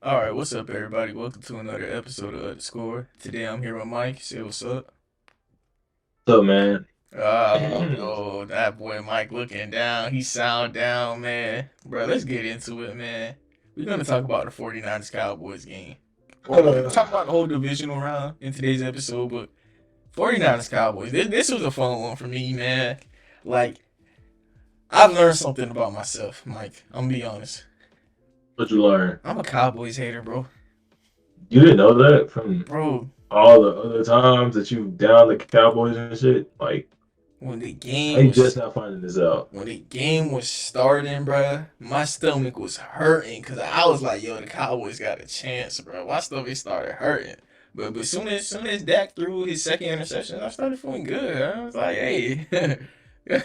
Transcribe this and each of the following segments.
All right, what's up, everybody? Welcome to another episode of The Score. Today I'm here with Mike. Say what's up. So man, Oh, that boy Mike looking down. He sound down, man. Bro, let's get into it, man. We're going to talk about the 49ers Cowboys game. Or we're going to talk about the whole divisional round in today's episode, but 49ers Cowboys. This was a fun one for me, man. Like, I've learned something about myself, Mike. I'm going to be honest. what you learn? I'm a Cowboys hater, bro. You didn't know that from Bro, all the other times that you down the Cowboys and shit. Like, when the how game you just was not finding this out? when the game was starting, bruh, my stomach was hurting because I was like, yo, the Cowboys got a chance, bro. My stomach started hurting. But soon as Dak threw his second interception, I started feeling good. I was like, hey,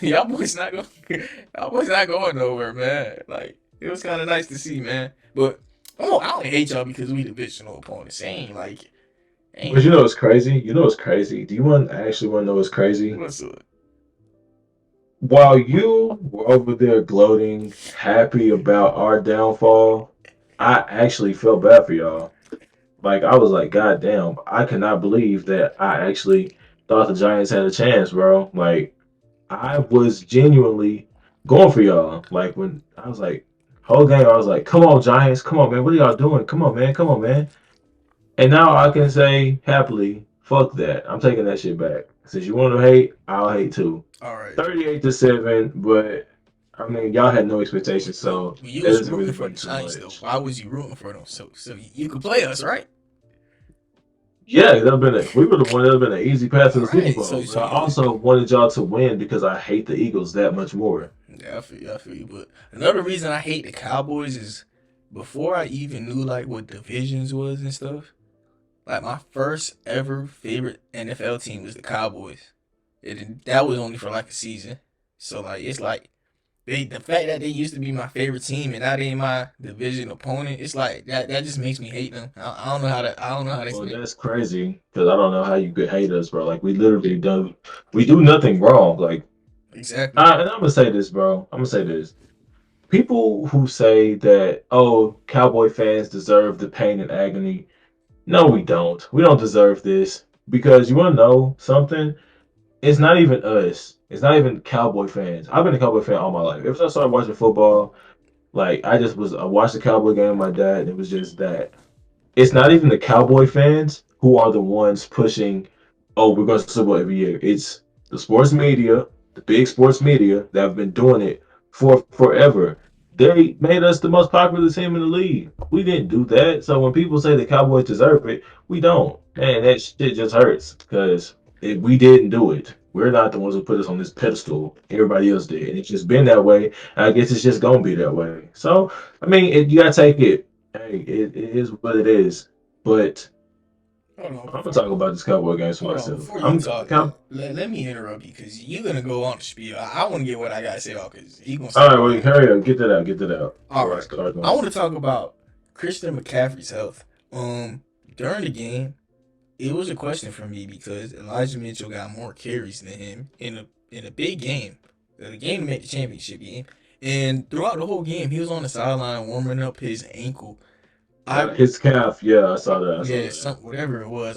y'all boys not going y'all boys not going nowhere, man. Like, it was kind of nice to see, man. But I don't hate y'all because we divisional opponents. But Ain't you know what's crazy? You know what's crazy? Do you want to know what's crazy? what's up? While you were over there gloating, happy about our downfall, I actually felt bad for y'all. Like I was like, God damn, I cannot believe that I actually thought the Giants had a chance, bro. Like I was genuinely going for y'all. Like when I was like, whole game, I was like, come on, Giants, come on, man, what are y'all doing? Come on, man. And now I can say happily, fuck that. I'm taking that shit back. Since you want to hate, I'll hate too. All right. 38-7, but I mean, y'all had no expectations, But so you that was doesn't rooting really for the mean too Giants though. much. Why was you rooting for them? So you could play us, right? Yeah, we would have won. That would have been an easy path to All the Super right. Bowl. So But I you also wanted y'all to win because I hate the Eagles that much more. yeah, I feel you. I feel you. But another reason I hate the Cowboys is before I even knew like what divisions was and stuff. Like my first ever favorite NFL team was the Cowboys. That was only for like a season. So like it's like the fact that they used to be my favorite team and now they my division opponent, it's like that just makes me hate them. I don't know how to I don't know how to Well, explain. that's crazy because I don't know how you could hate us, bro. Like we do nothing wrong. Like, Exactly. and I'm gonna say this, bro. I'm gonna say this. People who say that, oh, Cowboy fans deserve the pain and agony. No, we don't. We don't deserve this because you want to know something. It's not even us. It's not even Cowboy fans. I've been a Cowboy fan all my life. Ever since I started watching football, like I watched the Cowboy game with my dad, and it was just that. It's not even the Cowboy fans who are the ones pushing, oh, we're going to Super Bowl every year. It's the sports media, the big sports media that have been doing it for forever. They made us the most popular team in the league. We didn't do that. So when people say the Cowboys deserve it, we don't. Man, that shit just hurts because we didn't do it. We're not the ones who put us on this pedestal. Everybody else did. And it's just been that way. I guess it's just going to be that way. So, I mean, you got to take it. Hey, it is what it is. But Hold on, I'm gonna talk about this Cowboy games for hold on. myself. Before you I'm talk, Cow- let me interrupt you because you're gonna go on the spiel. I want to get what I gotta say off because he gonna all say right. what Well, I. hurry up, get that out All before I right, start I going. want to talk about Christian McCaffrey's health. During the game, it was a question for me because Elijah Mitchell got more carries than him in a big game, the game to make the championship game, and throughout the whole game, he was on the sideline warming up his ankle. I His calf. Yeah, I saw that. I saw Yeah, that. some whatever it was.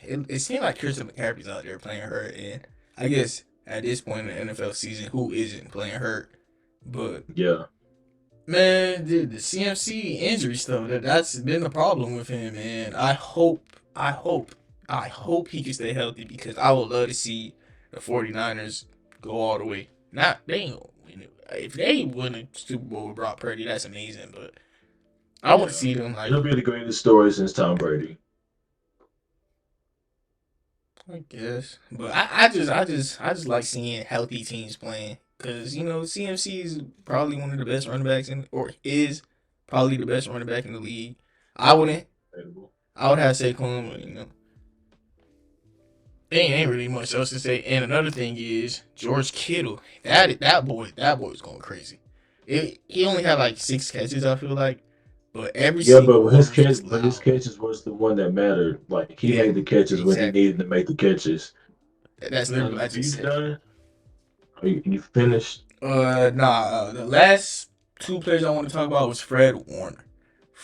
It seemed like Christian McCaffrey's out there playing hurt, and I guess at this point in the NFL season, who isn't playing hurt? But Yeah. man, the CMC injury stuff that's been the problem with him, and I hope he can stay healthy because I would love to see the 49ers go all the way. Not they ain't gonna win it. If they win a Super Bowl with Brock Purdy, that's amazing. But I want to Yeah. see them like It'll be the greatest story since Tom Brady. I guess, but I just like seeing healthy teams playing because CMC is probably one of the best running backs in, or is probably the best running back in the league. I wouldn't. Incredible. I would have Saquon, but ain't really much else to say. And another thing is George Kittle. That boy is going crazy. He only had like 6 catches, I feel like, but every Yeah, single one was just but his loud. catches was the one that mattered. Like he Yeah, made the catches when he exactly. needed to make the catches. That's literally what I Are you just said. done? You finished? Nah. The last two players I want to talk about was Fred Warner.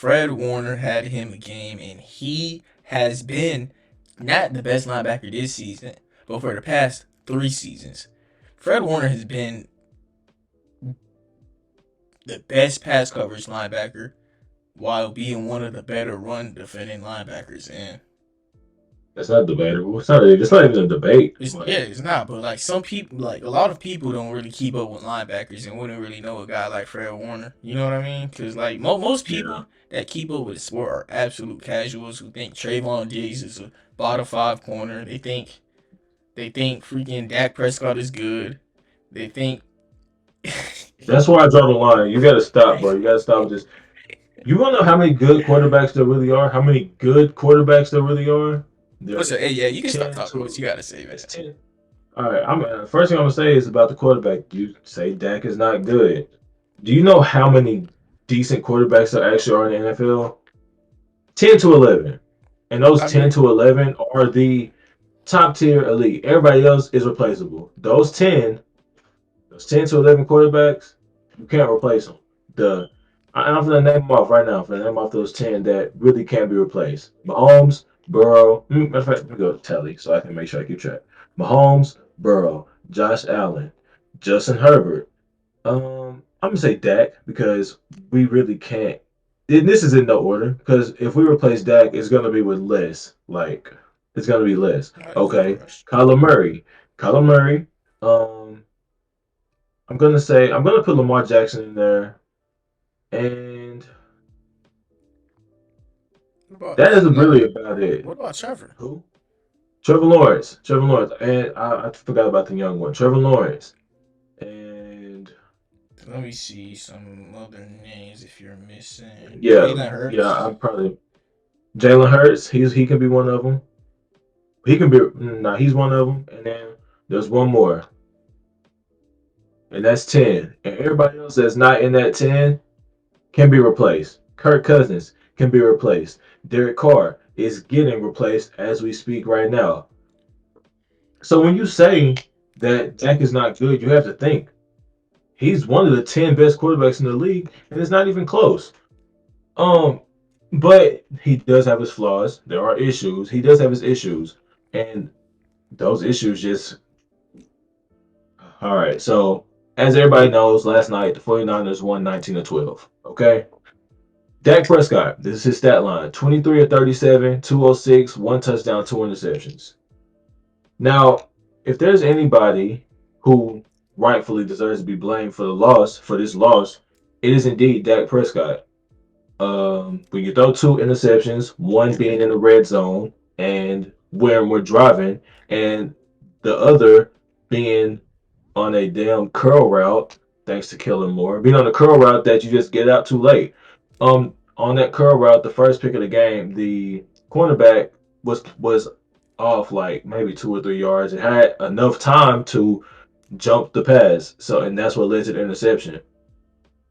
Fred Warner had him a game, and he has been not the best linebacker this season, but for the past 3 seasons, Fred Warner has been the best pass coverage linebacker while being one of the better run defending linebackers. And That's not debatable. It's not even a debate. yeah, Like, it's not. But like some people, like a lot of people, don't really keep up with linebackers and wouldn't really know a guy like Fred Warner. You know what I mean? Because like most yeah. people that keep up with the sport are absolute casuals who think Trayvon Diggs is a bottom five corner. They think freaking Dak Prescott is good. They think That's why I draw the line. You got to stop, bro. You got to stop with this. You want to know how many good quarterbacks there really are? How many good quarterbacks there really are? what's There hey, yeah, is you can start 10 talking what to you gotta say, man. it's 10. All right, first thing I'm gonna say is about the quarterback. You say Dak is not good. Do you know how many decent quarterbacks there actually are in the NFL? 10 to 11. And those I 10 agree. to 11 are the top tier elite. Everybody else is replaceable. Those 10 to 11 quarterbacks, you can't replace them. The I'm going to name them off right now. I'm going to name off those 10 that really can't be replaced. Mahomes, Burrow. Matter of fact, let me go to Telly so I can make sure I keep track. Mahomes, Burrow, Josh Allen, Justin Herbert. I'm going to say Dak because we really can't. And this is in no order because if we replace Dak, it's going to be with less. Like, it's going to be less. Of Okay. course. Kyler Murray. Kyler Murray. Um, I'm gonna put Lamar Jackson in there, and What about that is really no? about it. What about Trevor? Who? Trevor Lawrence. Trevor Lawrence, and I forgot about the young one, Trevor Lawrence, and Let me see some other names if you're missing. yeah, Jalen yeah, Hurts. I'm probably Jalen Hurts. He can be one of them. He can be nah, he's one of them, and then there's one more, and that's 10. And everybody else that's not in that 10 can be replaced. Kirk Cousins can be replaced. Derek Carr is getting replaced as we speak right now. So when you say that Dak is not good, you have to think he's one of the 10 best quarterbacks in the league, and it's not even close. Um, but he does have his flaws. There are issues. He does have his issues, and those issues just all right. So as everybody knows, last night the 49ers won 19 to 12. Okay. Dak Prescott, this is his stat line: 23 of 37, 206, one touchdown, two interceptions. Now, if there's anybody who rightfully deserves to be blamed for the loss, for this loss, it is indeed Dak Prescott. When you throw two interceptions, one being in the red zone and when we're driving, and the other being on a damn curl route, thanks to Kellen Moore, being on a curl route that you just get out too late. On that curl route, the first pick of the game, the cornerback was off like maybe 2 or 3 yards. It had enough time to jump the pass, so and that's what led to the interception.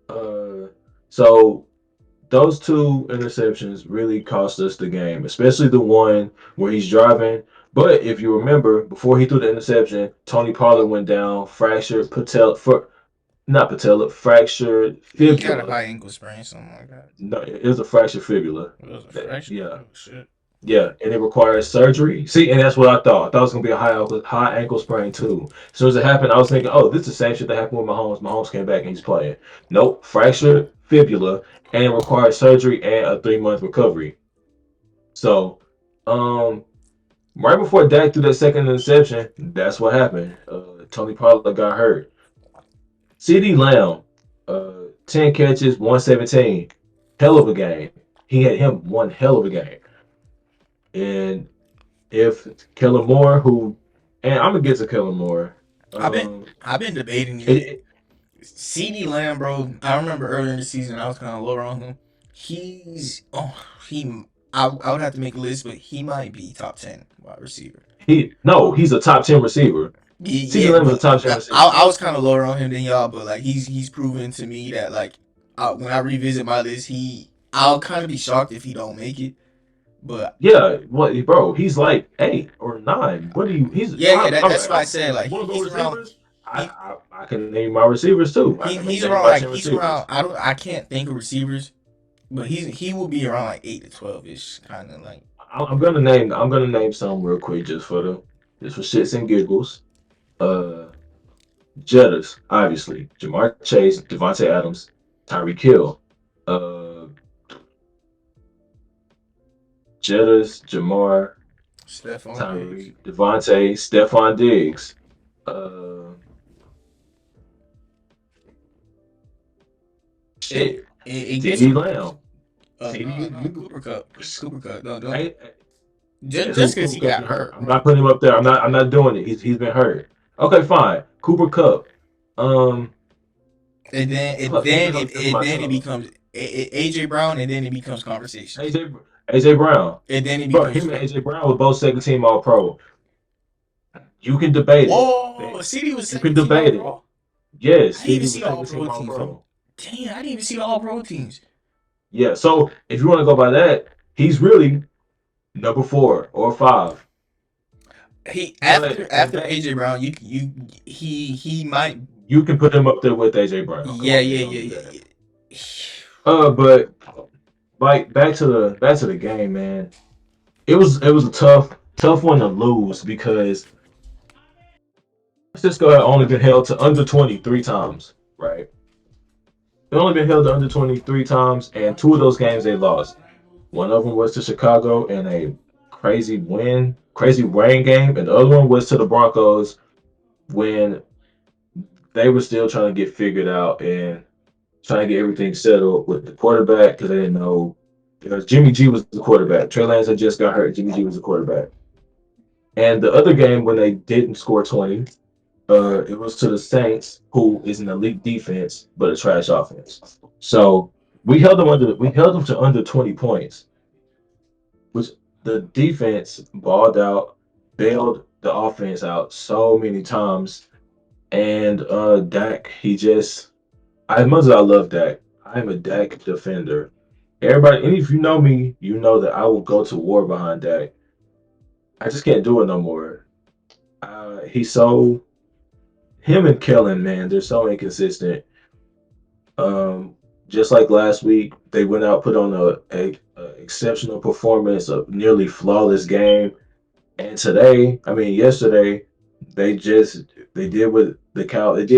Uh, so those two interceptions really cost us the game, especially the one where he's driving. But if you remember, before he threw the interception, Tony Pollard went down, fractured not patella, fractured He got a fibula. high ankle sprain, something like that. No, it was a fractured fibula. It was a fracture. Yeah, Oh shit. yeah, and it requires surgery. See, and that's what I thought. I thought it was gonna be a high ankle sprain too. As soon as it happened, I was thinking, oh, this is the same shit that happened with Mahomes. Mahomes came back and he's playing. Nope, fractured fibula, and it requires surgery and a 3 month recovery. So, um, right before Dak threw that second interception, that's what happened. Tony Pollard got hurt. CD Lamb, 10 catches, 117. Hell of a game. He had him one hell of a game. And if Kellen Moore, who, and I'm gonna get to Kellen Moore. I've been Um, I've been debating it, it. it, CD Lamb, bro. I remember earlier in the season I was kind of lower on him. He's he. I would have to make a list, but he might be top 10 wide receiver. he no, he's a top 10 receiver. CD Yeah, Lamb is a but top 10 receiver. I was kind of lower on him than y'all. But like he's proven to me that like when I revisit my list, I'll kind of be shocked if he don't make it. But Yeah, what, bro? He's like 8 or 9. What do you? He's yeah, all that's right. why I said like You want to go he's around. receivers? I, He I I can name my receivers too. I can he's name around my like 10 he's around. receivers. I can't think of receivers but he will be around like 8 to 12 ish, kind of like. I'm gonna name some real quick just for shits and giggles. Uh, Jettas, obviously. Jamar Chase, Devontae Adams, Tyreek Hill. Uh, Jettas, Jamar, Stephon Diggs. Tyreek, Devontae, Stephon Diggs. Uh, It shit. it gets CeeDee some. Lamb. No, CD. not Cooper Cup. Cooper Cup. Don't. Hey, Just because Cooper he Cup got been hurt. hurt, I'm bro. not putting him up there. I'm not doing it. He's been hurt. Okay, fine. Cooper Cup. Um, And then it tough. becomes AJ Brown, and then it becomes conversations. AJ AJ Brown. And then it Bro, becomes. him and AJ Brown were both second team All Pro. You can debate it. Whoa, CD was You can second team All debate it. Pro. I Yes, didn't even CD see was the All second Pro team All teams. Pro. Damn, I didn't even see the All Pro teams. Yeah. So if you want to go by that, he's really number 4 or 5. He But and after that AJ Brown, he might. you can put him up there with AJ Brown. Come Yeah, on, man, yeah, don't yeah, do yeah, that. yeah. But like back to the game, man. It was a tough one to lose because Cisco had only been held to under 23 times, right? They only been held to under 23 times, and two of those games they lost. One of them was to Chicago in a crazy rain game, and the other one was to the Broncos when they were still trying to get figured out and trying to get everything settled with the quarterback because they didn't know because Jimmy G was the quarterback. Trey Lance had just got hurt. Jimmy G was the quarterback. And the other game when they didn't score 20, it was to the Saints, who is an elite defense but a trash offense. So we held them to under 20 points, which the defense balled out, bailed the offense out so many times. And Dak, he just as much as I love Dak, I'm a Dak defender. Everybody, and if you know me, you know that I will go to war behind Dak. I just can't do it no more. He's so him and Kellen, man, they're so inconsistent. Um, just like last week, they went out, put on a exceptional performance, a nearly flawless game. And today, I mean yesterday, they did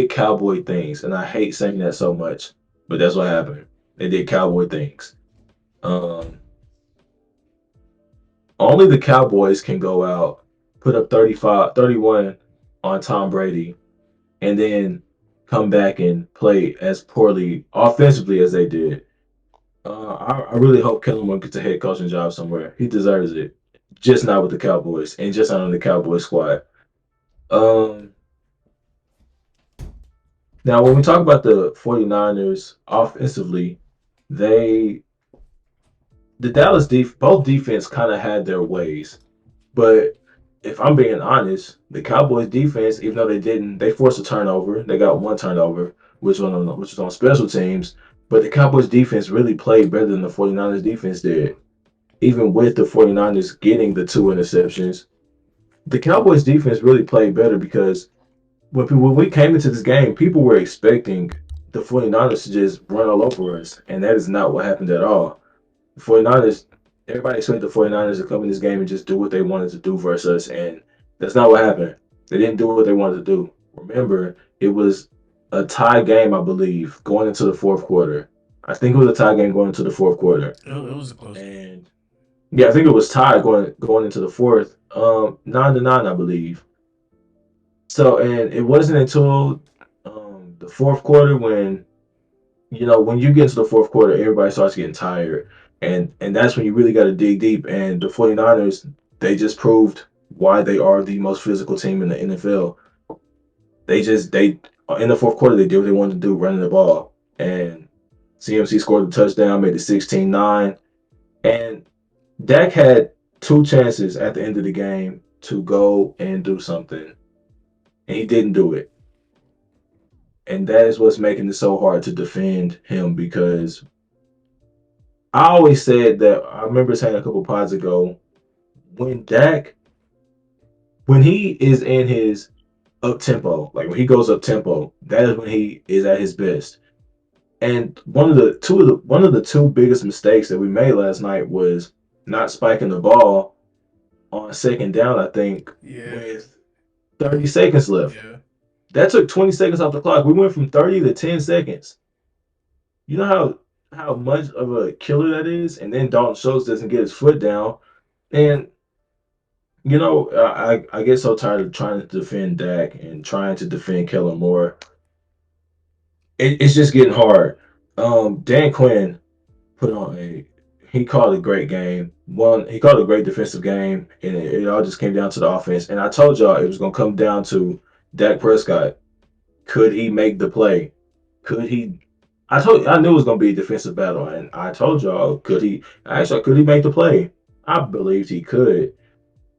cowboy things, and I hate saying that so much, but that's what happened. They did cowboy things. Um, Only the Cowboys can go out, put up 35, 31 on Tom Brady, and then come back and play as poorly offensively as they did. I really hope Kellen Moore gets a head coaching job somewhere. He deserves it. Just not with the Cowboys and just not on the Cowboys squad. Um, Now, when we talk about the 49ers offensively, they the both defense kind of had their ways. But if I'm being honest, the Cowboys defense, even though they forced a turnover. They got one turnover, which was on special teams. But the Cowboys defense really played better than the 49ers defense did. Even with the 49ers getting the two interceptions, the Cowboys defense really played better because when we came into this game, people were expecting the 49ers to just run all over us, and that is not what happened at all. The 49ers, everybody expected the 49ers to come in this game and just do what they wanted to do versus us, and that's not what happened. They didn't do what they wanted to do. Remember, it was a tie game, I believe, going into the fourth quarter. I think it was a tie game going into the fourth quarter. It was a close game. And yeah, I think it was tied going into the fourth. 9-9, I believe. So, and it wasn't until the fourth quarter when you get to the fourth quarter, everybody starts getting tired, and that's when you really got to dig deep. And the 49ers, they just proved why they are the most physical team in the NFL. They in the fourth quarter they did what they wanted to do, running the ball, and CMC scored the touchdown, made it 16-9, and Dak had two chances at the end of the game to go and do something, and he didn't do it. And that is what's making it so hard to defend him because I always said that I remember saying a couple pods ago when Dak when he is in his up tempo, like when he goes up tempo, that is when he is at his best. And one of the two biggest mistakes that we made last night was not spiking the ball on second down, I think, Yeah, with 30 seconds left. yeah. That took 20 seconds off the clock. We went from 30 to 10 seconds. You know how much of a killer that is? And then Dalton Schultz doesn't get his foot down. And I get so tired of trying to defend Dak and trying to defend Kellen Moore. It's just getting hard. Dan Quinn put on a he called a great game. He called a great defensive game, and it all just came down to the offense. And I told y'all it was gonna come down to Dak Prescott. Could he make the play? Could he? I knew it was gonna be a defensive battle, and I told y'all could he make the play? I believed he could,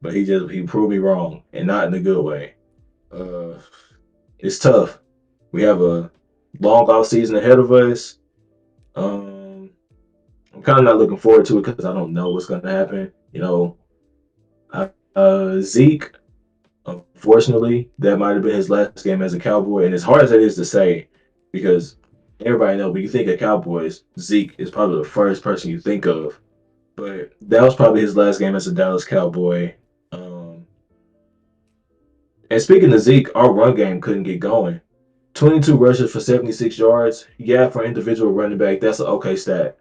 but he proved me wrong, and not in a good way. Uh, it's tough. We have a long off season ahead of us. Um, I'm kind of not looking forward to it because I don't know what's going to happen. Zeke, unfortunately, that might have been his last game as a Cowboy. And as hard as it is to say, because everybody knows when you think of Cowboys, Zeke is probably the first person you think of. But that was probably his last game as a Dallas Cowboy. Um, and speaking of Zeke, our run game couldn't get going. 22 rushes for 76 yards. Yeah, for individual running back, that's an okay stat.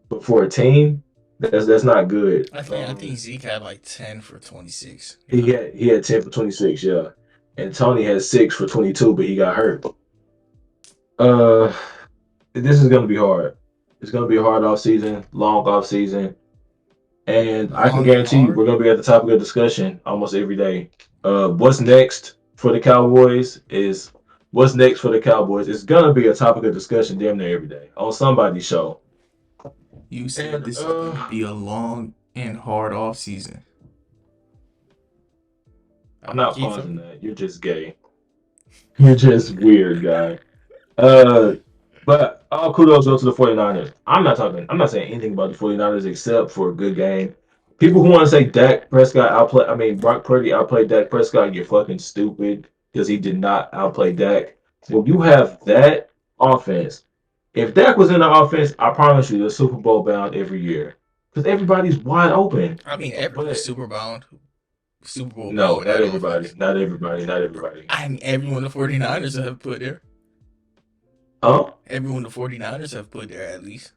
But for a team, that's not good. I think Zeke had like 10 for 26. He had 10 for 26, yeah. And Tony had 6 for 22, but he got hurt. Uh this is gonna be hard. It's gonna be a hard off season, long off season. And I can Long and guarantee you hard. we're gonna be at the topic of discussion almost every day. What's next for the Cowboys is what's next for the Cowboys is gonna be a topic of discussion damn near every day on somebody's show. You said And this is gonna be a long and hard off season. All I'm right, not keep pausing talking. that. You're just gay. You're just weird, guy. Uh, but all kudos go to the 49ers. I'm not saying anything about the 49ers except for a good game. People who want to say Dak Prescott Brock Purdy outplayed Dak Prescott, you're fucking stupid because he did not outplay Dak. When you have that offense, if Dak was in the offense, I promise you the Super Bowl bound every year because everybody's wide open. I mean, everyone's But Super Bowl bound no, with not that everybody, offense. not everybody, not everybody. I mean, everyone the 49ers have put there. Huh? Everyone the 49ers have put there at least.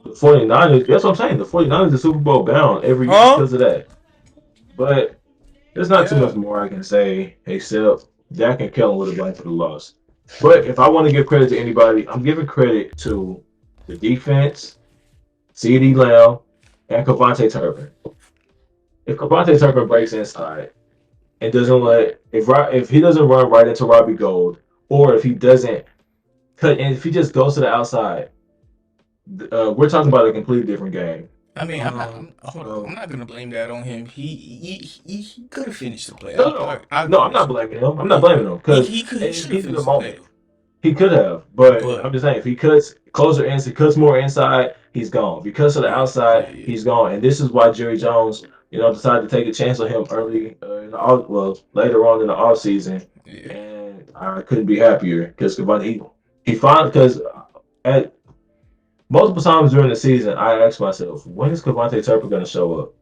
The 49ers, that's what I'm saying. The 49ers are Super Bowl bound every year Huh? because of that. But there's not too much Yeah. more I can say except Dak and Kellen would have blamed for the loss. But if I want to give credit to anybody, I'm giving credit to the defense, CD Lamb, and Cavante Turpin. If Cavante Turpin breaks inside and doesn't if he doesn't run right into Robbie Gold, or if he doesn't cut and if he just goes to the outside, we're talking about a completely different game. I mean, I'm not. Hold on. I'm So not gonna blame that on him. He could have finished the play. no, I, no, I I no. agree I'm with not you. blaming him. I'm not He blaming him he because he could he in should have heat of the finished the play moment, though. he could have. But But I'm just saying, if he cuts closer in, he cuts more inside, he's gone. Because of the yeah, yeah, outside, yeah, he's gone. And this is why Jerry Jones, decided to take a chance on him early later on in the off season. yeah. And I couldn't be happier because he finally because at multiple times during the season, I asked myself, when is Cavante Turpin going to show up?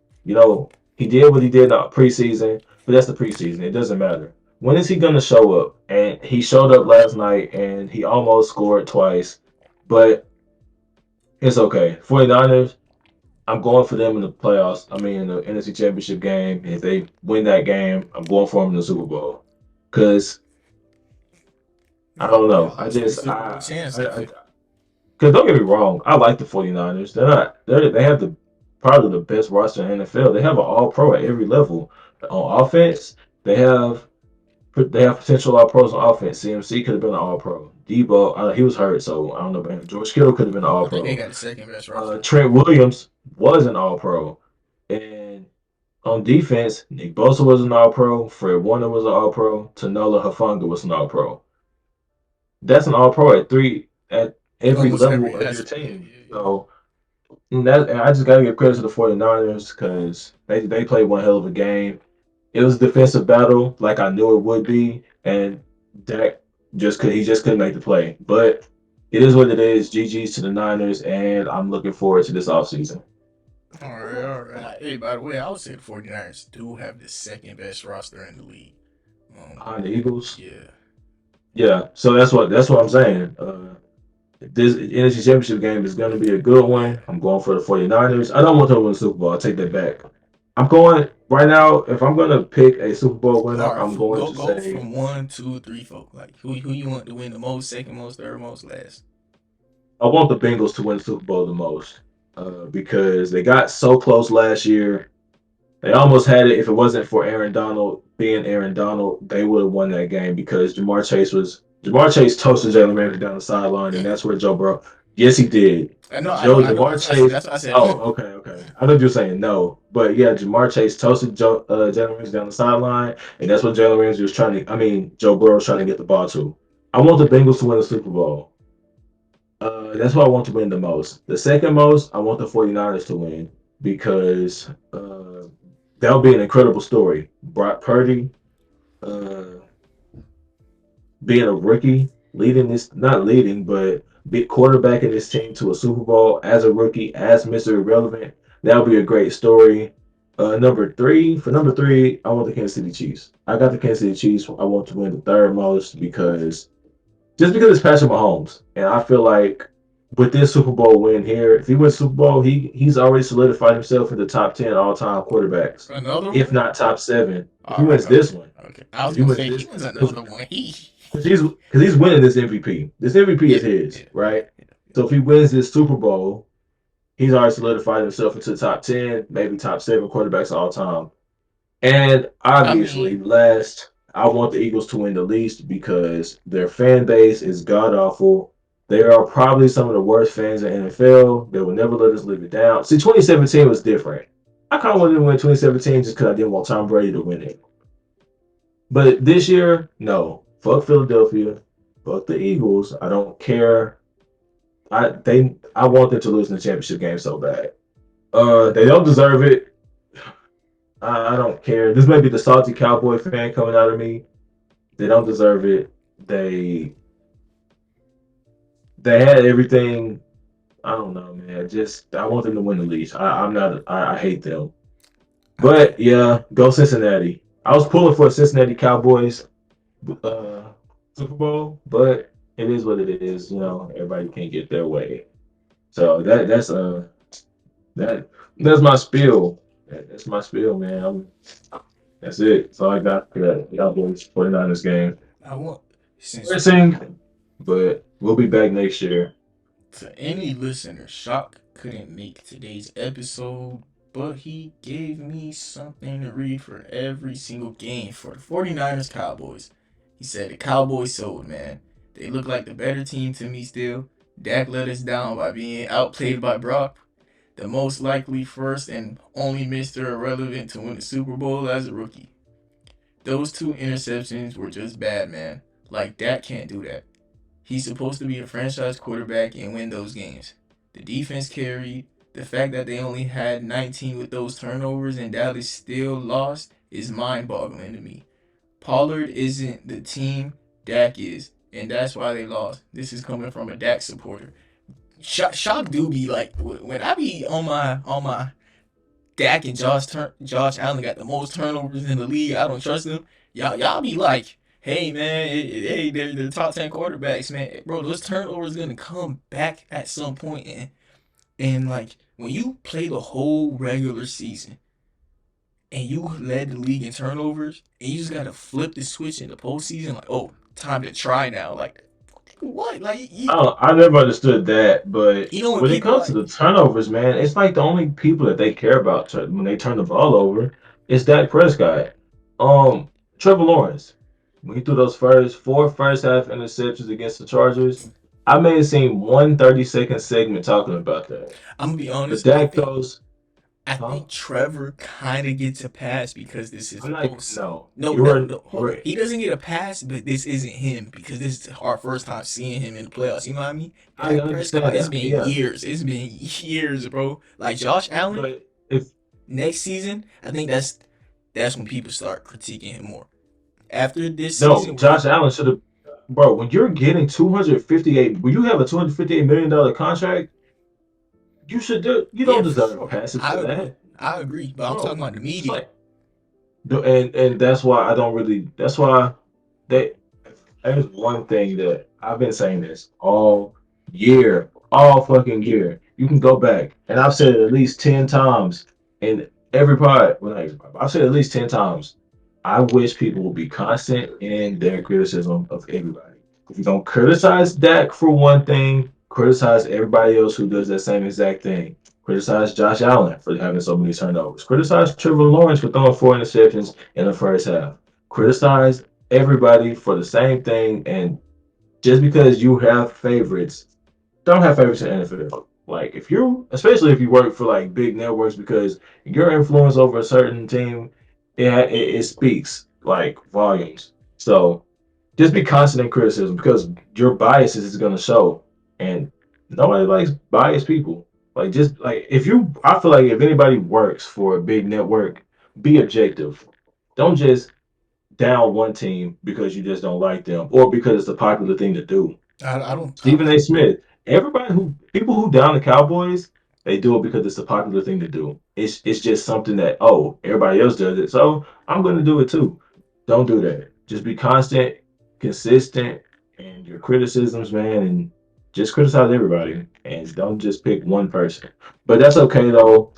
He did what he did in the preseason, but that's the preseason. It doesn't matter. When is he going to show up? And he showed up last night, and he almost scored twice, but it's okay. 49ers, I'm going for them in the playoffs. I mean, in the NFC Championship game. If they win that game, I'm going for them in the Super Bowl. Because I Yeah, don't we know. got less of a Super Bowl chance, I think. Because don't get me wrong, I like the 49ers. They have probably the best roster in the NFL. They have an all pro at every level. On offense, they have potential all pros on offense. CMC could have been an all pro. Debo, he was hurt, so I don't know about him. George Kittle could have been an all I think they pro. got the second best roster. Trent Williams was an all pro. And on defense, Nick Bosa was an all pro. Fred Warner was an all pro. Tanola Hufanga was an all pro. That's an all pro at every Almost level every of your aspect. Yeah, team. yeah, yeah. So and I just got to give credit to the 49ers because they played one hell of a game. It was a defensive battle like I knew it would be, and Dak he just couldn't make the play. But it is what it is. GG's to the Niners, and I'm looking forward to this offseason. All right, all right. Hey, by the way, I would say the 49ers do have the second best roster in the league. Behind the Eagles. Yeah. Yeah, so that's what I'm saying. This NFC Championship game is going to be a good one. Yeah. I'm going for the 49ers. I don't want them to win the Super Bowl. I'll take that back. I'm going right now. If I'm going to pick a Super Bowl winner, All right, I'm going to go say from one, two, three, four. Like who you want to win the most, second most, third most, last. I want the Bengals to win the Super Bowl the most because they got so close last year. They almost had it. If it wasn't for Aaron Donald being Aaron Donald, they would have won that game because Jamar Chase toasted Jalen Ramsey down the sideline, and that's where Joe Burrow. Yes, he did. I know. Jamar Chase. That's what I said. Oh, okay, okay. I thought you were saying no, but yeah, Jamar Chase toasted Jalen Ramsey down the sideline, and that's what Jalen Ramsey was trying to. I mean, Joe Burrow was trying to get the ball to. I want the Bengals to win the Super Bowl. That's what I want to win the most. The second most, I want the 49ers to win because that would be an incredible story. Brock Purdy uh, being a rookie, leading this, not leading, but be quarterbacking this team to a Super Bowl as a rookie, as Mr. Irrelevant. That would be a great story. Number three, I want the Kansas City Chiefs. I got the Kansas City Chiefs. I want to win the third most because it's Patrick Mahomes, and I feel like with this Super Bowl win here, if he wins Super Bowl, he's already solidified himself in the top 10 all time quarterbacks, Another if one. not top seven. If he All right. wins this one, Okay. I was if he gonna wins say he this, was because another one. He. he's winning this MVP. This MVP Yeah. is his, Yeah. right? Yeah. So if he wins this Super Bowl, he's already solidified himself into the top 10, maybe top seven quarterbacks all time. And I obviously, mean, last, I want the Eagles to win the least because their fan base is god awful. They are probably some of the worst fans in the NFL. They will never let us live it down. See, 2017 was different. I kind of wanted to win 2017 just because I didn't want Tom Brady to win it. But this year, no. Fuck Philadelphia. Fuck the Eagles. I don't care. I want them to lose in the championship game so bad. They don't deserve it. I don't care. This may be the salty Cowboy fan coming out of me. They don't deserve it. They they had everything. I don't know, man. Just I want them to win the league. I'm not. I hate them. I mean, But yeah, go Cincinnati. I was pulling for a Cincinnati Cowboys uh, Super Bowl, but it is what it is. You know, everybody can't get their way. So that that's my spiel. That's my spiel, man. That's it. That's all I got for that Cowboys 49ers game. I want since Embarrassing, but we'll be back next year. to any listener, Shock couldn't make today's episode, but he gave me something to read for every single game for the 49ers Cowboys. He said the Cowboys sold, man. They look like the better team to me still. Dak let us down by being outplayed by Brock. The most likely first and only Mr. Irrelevant to win the Super Bowl as a rookie. Those two interceptions were just bad, man. Like, Dak can't do that. He's supposed to be a franchise quarterback and win those games. The defense carried. The fact that they only had 19 with those turnovers and Dallas still lost is mind boggling to me. Pollard isn't the team, Dak is. And that's why they lost. This is coming from a Dak supporter. Shock do be like when I be on my Dak and Josh Allen got the most turnovers in the league. I don't trust them. Y'all be like, hey man, hey they're the top 10 quarterbacks, man. Bro, those turnovers gonna come back at some point, and like when you play the whole regular season and you led the league in turnovers, and you just gotta flip the switch in the postseason, like oh time to try now, like what? Like I never understood that, but you know when when it people comes to like the turnovers, man, it's like the only people that they care about when they turn the ball over is Dak Prescott. Um, Trevor Lawrence, when he threw those four first half interceptions against the Chargers, I may have seen one 30-second segment talking about that. I'm gonna be But honest, Dak throws, I huh? think Trevor kind of gets a pass because this is I'm like, post. no, No, you no, were, no. you Hold on. were, He doesn't get a pass, but this isn't him because this is our first time seeing him in the playoffs. You know what I mean? I Dak Prescott, understand, it's been yeah, years. It's been years, bro. Like Josh Allen, but if next season, I think that's when people start critiquing him more. After this no, season, where Josh he Allen should have. bro, when you're getting 258, when you have a $258 million contract, you should do. You Yeah, don't for deserve sure. passes I for agree. that, I agree. But I'm talking bro. about the It's media. like, and that's why I don't really. That's why they. There's one thing that I've been saying this all year, all fucking year. You can go back, and I've said it at least 10 times in every pod. Well, not every pod, but I've said it at least 10 times. I wish people would be constant in their criticism of everybody. If you don't criticize Dak for one thing, criticize everybody else who does that same exact thing. Criticize Josh Allen for having so many turnovers. Criticize Trevor Lawrence for throwing 4 interceptions in the first half. Criticize everybody for the same thing, and just because you have favorites, don't have favorites in the NFL. Like if you, especially if you work for like big networks, because your influence over a certain team, it speaks like volumes. So just be constant in criticism because your biases is going to show, and nobody likes biased people. Like just like if you, I feel like if anybody works for a big network, be objective. Don't just down one team because you just don't like them or because it's the popular thing to do. I don't. Stephen A. Smith, everybody who people who down the Cowboys, they do it because it's a popular thing to do. It's just something that everybody else does it, so I'm gonna do it too. Don't do that. Just be constant, consistent, and your criticisms, man, and just criticize everybody and don't just pick one person. But that's okay though.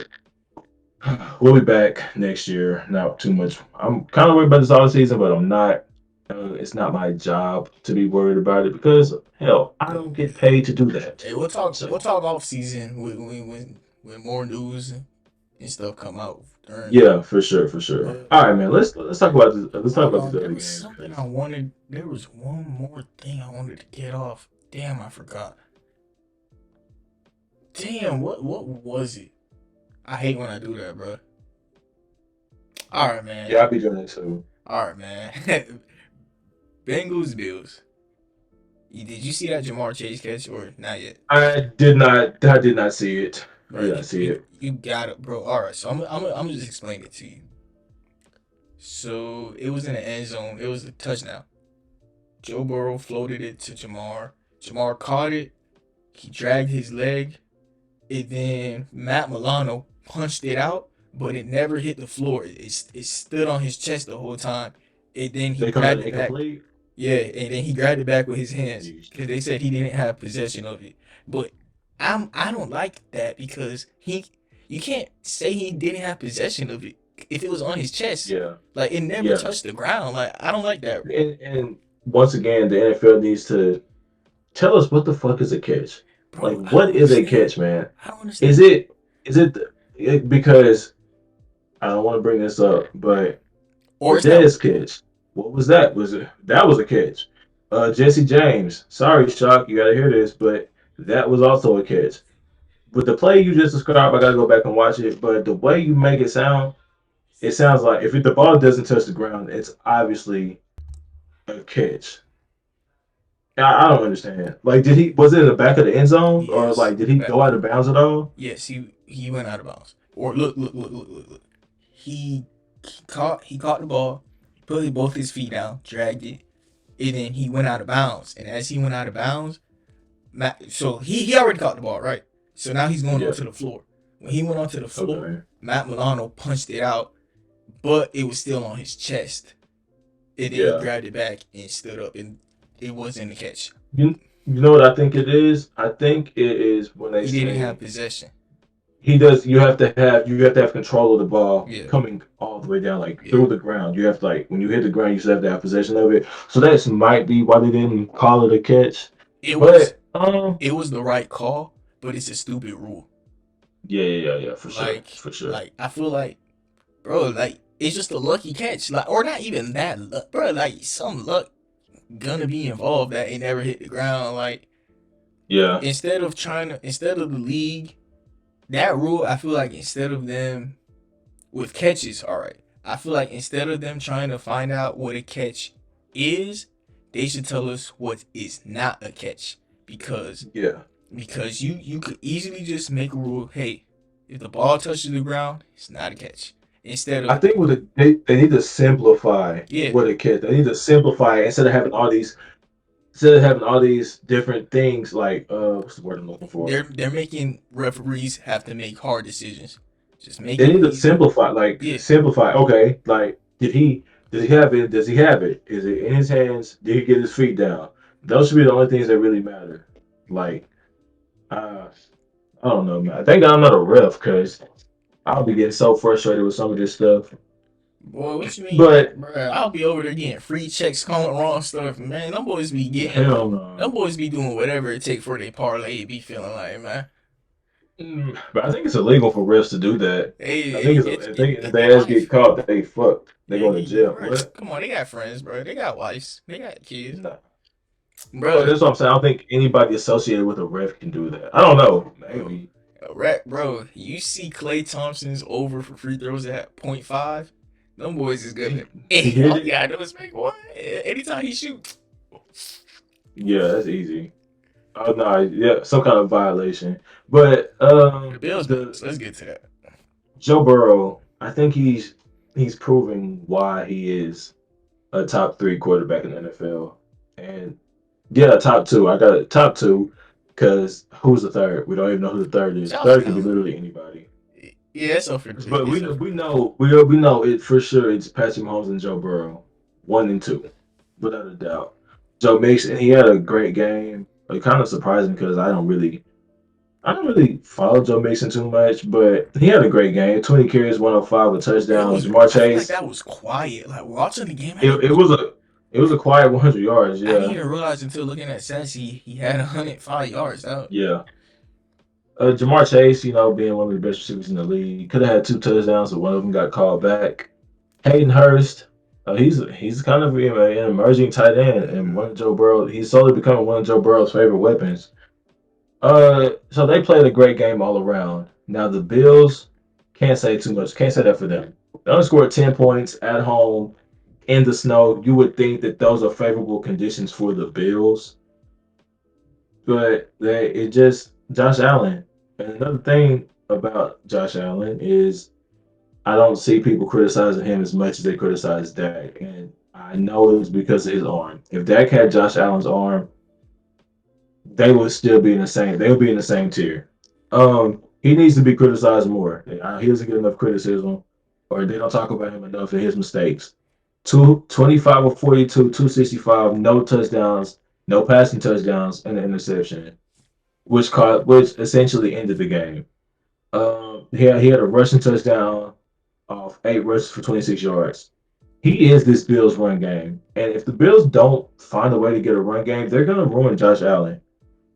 We'll be back next year. Not too much. I'm kind of worried about this off season, but I'm not. It's not my job to be worried about it because hell, I don't get paid to do that. Hey, we'll talk. We'll So talk off season when more news and stuff come out during. yeah, for sure, for sure. But All right, man. Let's talk about this. Let's talk hold about these on, there other was games something because I wanted. There was one more thing I wanted to get off. Damn, I forgot. Damn, what was it? I hate when I do that, bro. All right, man. yeah, I'll be doing it too. All right, man. Bengals Bills. Did you see that Jamar Chase catch or not yet? I did not. I did not see it. I Bro, did not see it. you got it, bro. All right, so I'm gonna just explain it to you. So it was in the end zone. It was a touchdown. Joe Burrow floated it to Jamar. Jamar caught it. He dragged his leg. And then Matt Milano punched it out, but it never hit the floor. It stood on his chest the whole time. And then he They call grabbed it it back. incomplete. Yeah, and then he grabbed it back with his hands Jeez. because they said he didn't have possession of it. But I don't like that because he you can't say he didn't have possession of it if it was on his chest. Yeah, Like it never yeah. touched the ground. Like I don't like that, And once again, the NFL needs to tell us what the fuck is a catch. Like, bro. I don't what is a understand. catch, man? I don't Is understand. it is because I don't want to bring this up, but Or the it's not. Dez catch, what was that? Was it that was a catch? Jesse James, sorry, Shock, you gotta hear this, but that was also a catch. With the play you just described, I gotta go back and watch it. But the way you make it sounds like if the ball doesn't touch the ground, it's obviously a catch. I don't understand. Like, did he was it in the back of the end zone, or Yes, like did in the he back. go out of bounds at all? Yes, he went out of bounds. Or look. He he caught the ball, put both his feet down, dragged it, and then he went out of bounds. And as he went out of bounds, so he already caught the ball, right? So now he's going Yeah. onto the floor. When he went onto the floor, Okay. Matt Milano punched it out, but it was still on his chest. And then he Yeah. grabbed it back and stood up, and it wasn't a catch. You know what I think it is? I think it is when they He didn't have say possession. he does. You have to have control of the ball Yeah, coming all the way down, like yeah. through the ground. You have to like when you hit the ground, you still have to have possession of it. So that might be why they didn't call it a catch. It was But it was the right call, but it's a stupid rule. yeah, for sure, Like for sure. like I feel like, bro, like it's just a lucky catch, like or not even that luck, bro. Like some luck gonna be involved that it never hit the ground. Like Yeah, instead of the league, that rule, I feel like instead of them with catches, all right. I feel like instead of them trying to find out what a catch is, they should tell us what is not a catch because yeah. you could easily just make a rule. Hey, if the ball touches the ground, it's not a catch. Instead I of think they need to simplify yeah, what a catch. They need to simplify it instead of having all these. instead of having all these different things like what's the word I'm looking for? They're making referees have to make hard decisions. Just make They it need to easy. simplify, like Yeah. simplify. Okay, like does he have it? Does he have it? Is it in his hands? Did he get his feet down? Those should be the only things that really matter. Like uh, I don't know, man. I think I'm not a ref because I'll be getting so frustrated with some of this stuff. Boy, what you mean, But bro? I'll be over there getting free checks, calling wrong stuff, man. Them boys be getting, hell no. them boys be doing whatever it take for their parlay. Be feeling like, man, But I think it's illegal for refs to do that. I think I think if they they ass get life. caught, they fucked. They Yeah, go to jail. bro. What? Come on, they got friends, bro. They got wives. They got kids, No. But bro. that's what I'm saying. I don't think anybody associated with a ref can do that. I don't know. Bro, Maybe. bro. You see Clay Thompson's over for free throws at .5. Them boys is good. He Hey, hit all you it. gotta do is make one. Anytime he shoots. Yeah, that's easy. Oh no, yeah, some kind of violation. But The Bills, the let's get to that. Joe Burrow, I think he's proving why he is a top three quarterback in the NFL. And yeah, top two. I got it top two because who's the third? We don't even know who the third is. Josh Third could be Allen. literally anybody. Yeah, it's up for But it's up for we know it for sure. It's Patrick Mahomes and Joe Burrow, one and two, without a doubt. Joe Mixon, he had a great game. It kind of surprised me because I don't really follow Joe Mixon too much, but he had a great game. 20 carries, 105, a it touchdown. was. Jamar I feel like Chase, that was quiet. Like watching the game, it, it was a it was a quiet 100 yards. I didn't Yeah, even realize until looking at stats he had 105 yards out. yeah. Jamar Chase, being one of the best receivers in the league, could have had two touchdowns, but one of them got called back. Hayden Hurst, he's kind of an emerging tight end, and one of Joe Burrow. He's slowly becoming one of Joe Burrow's favorite weapons. So they played a great game all around. Now the Bills can't say too much. Can't say that for them. They only scored 10 points at home in the snow. You would think that those are favorable conditions for the Bills, but it just Josh Allen. And another thing about Josh Allen is I don't see people criticizing him as much as they criticize Dak, and I know it was because of his arm. If Dak had Josh Allen's arm, they would still be in the same. They would be in the same tier. He needs to be criticized more. He doesn't get enough criticism, or they don't talk about him enough and his mistakes. 25 of 42, 265, no touchdowns, no passing touchdowns, and an interception, which essentially ended the game. He had a rushing touchdown off 8 rushes for 26 yards. He is this Bills run game, and if the Bills don't find a way to get a run game, they're gonna ruin Josh Allen.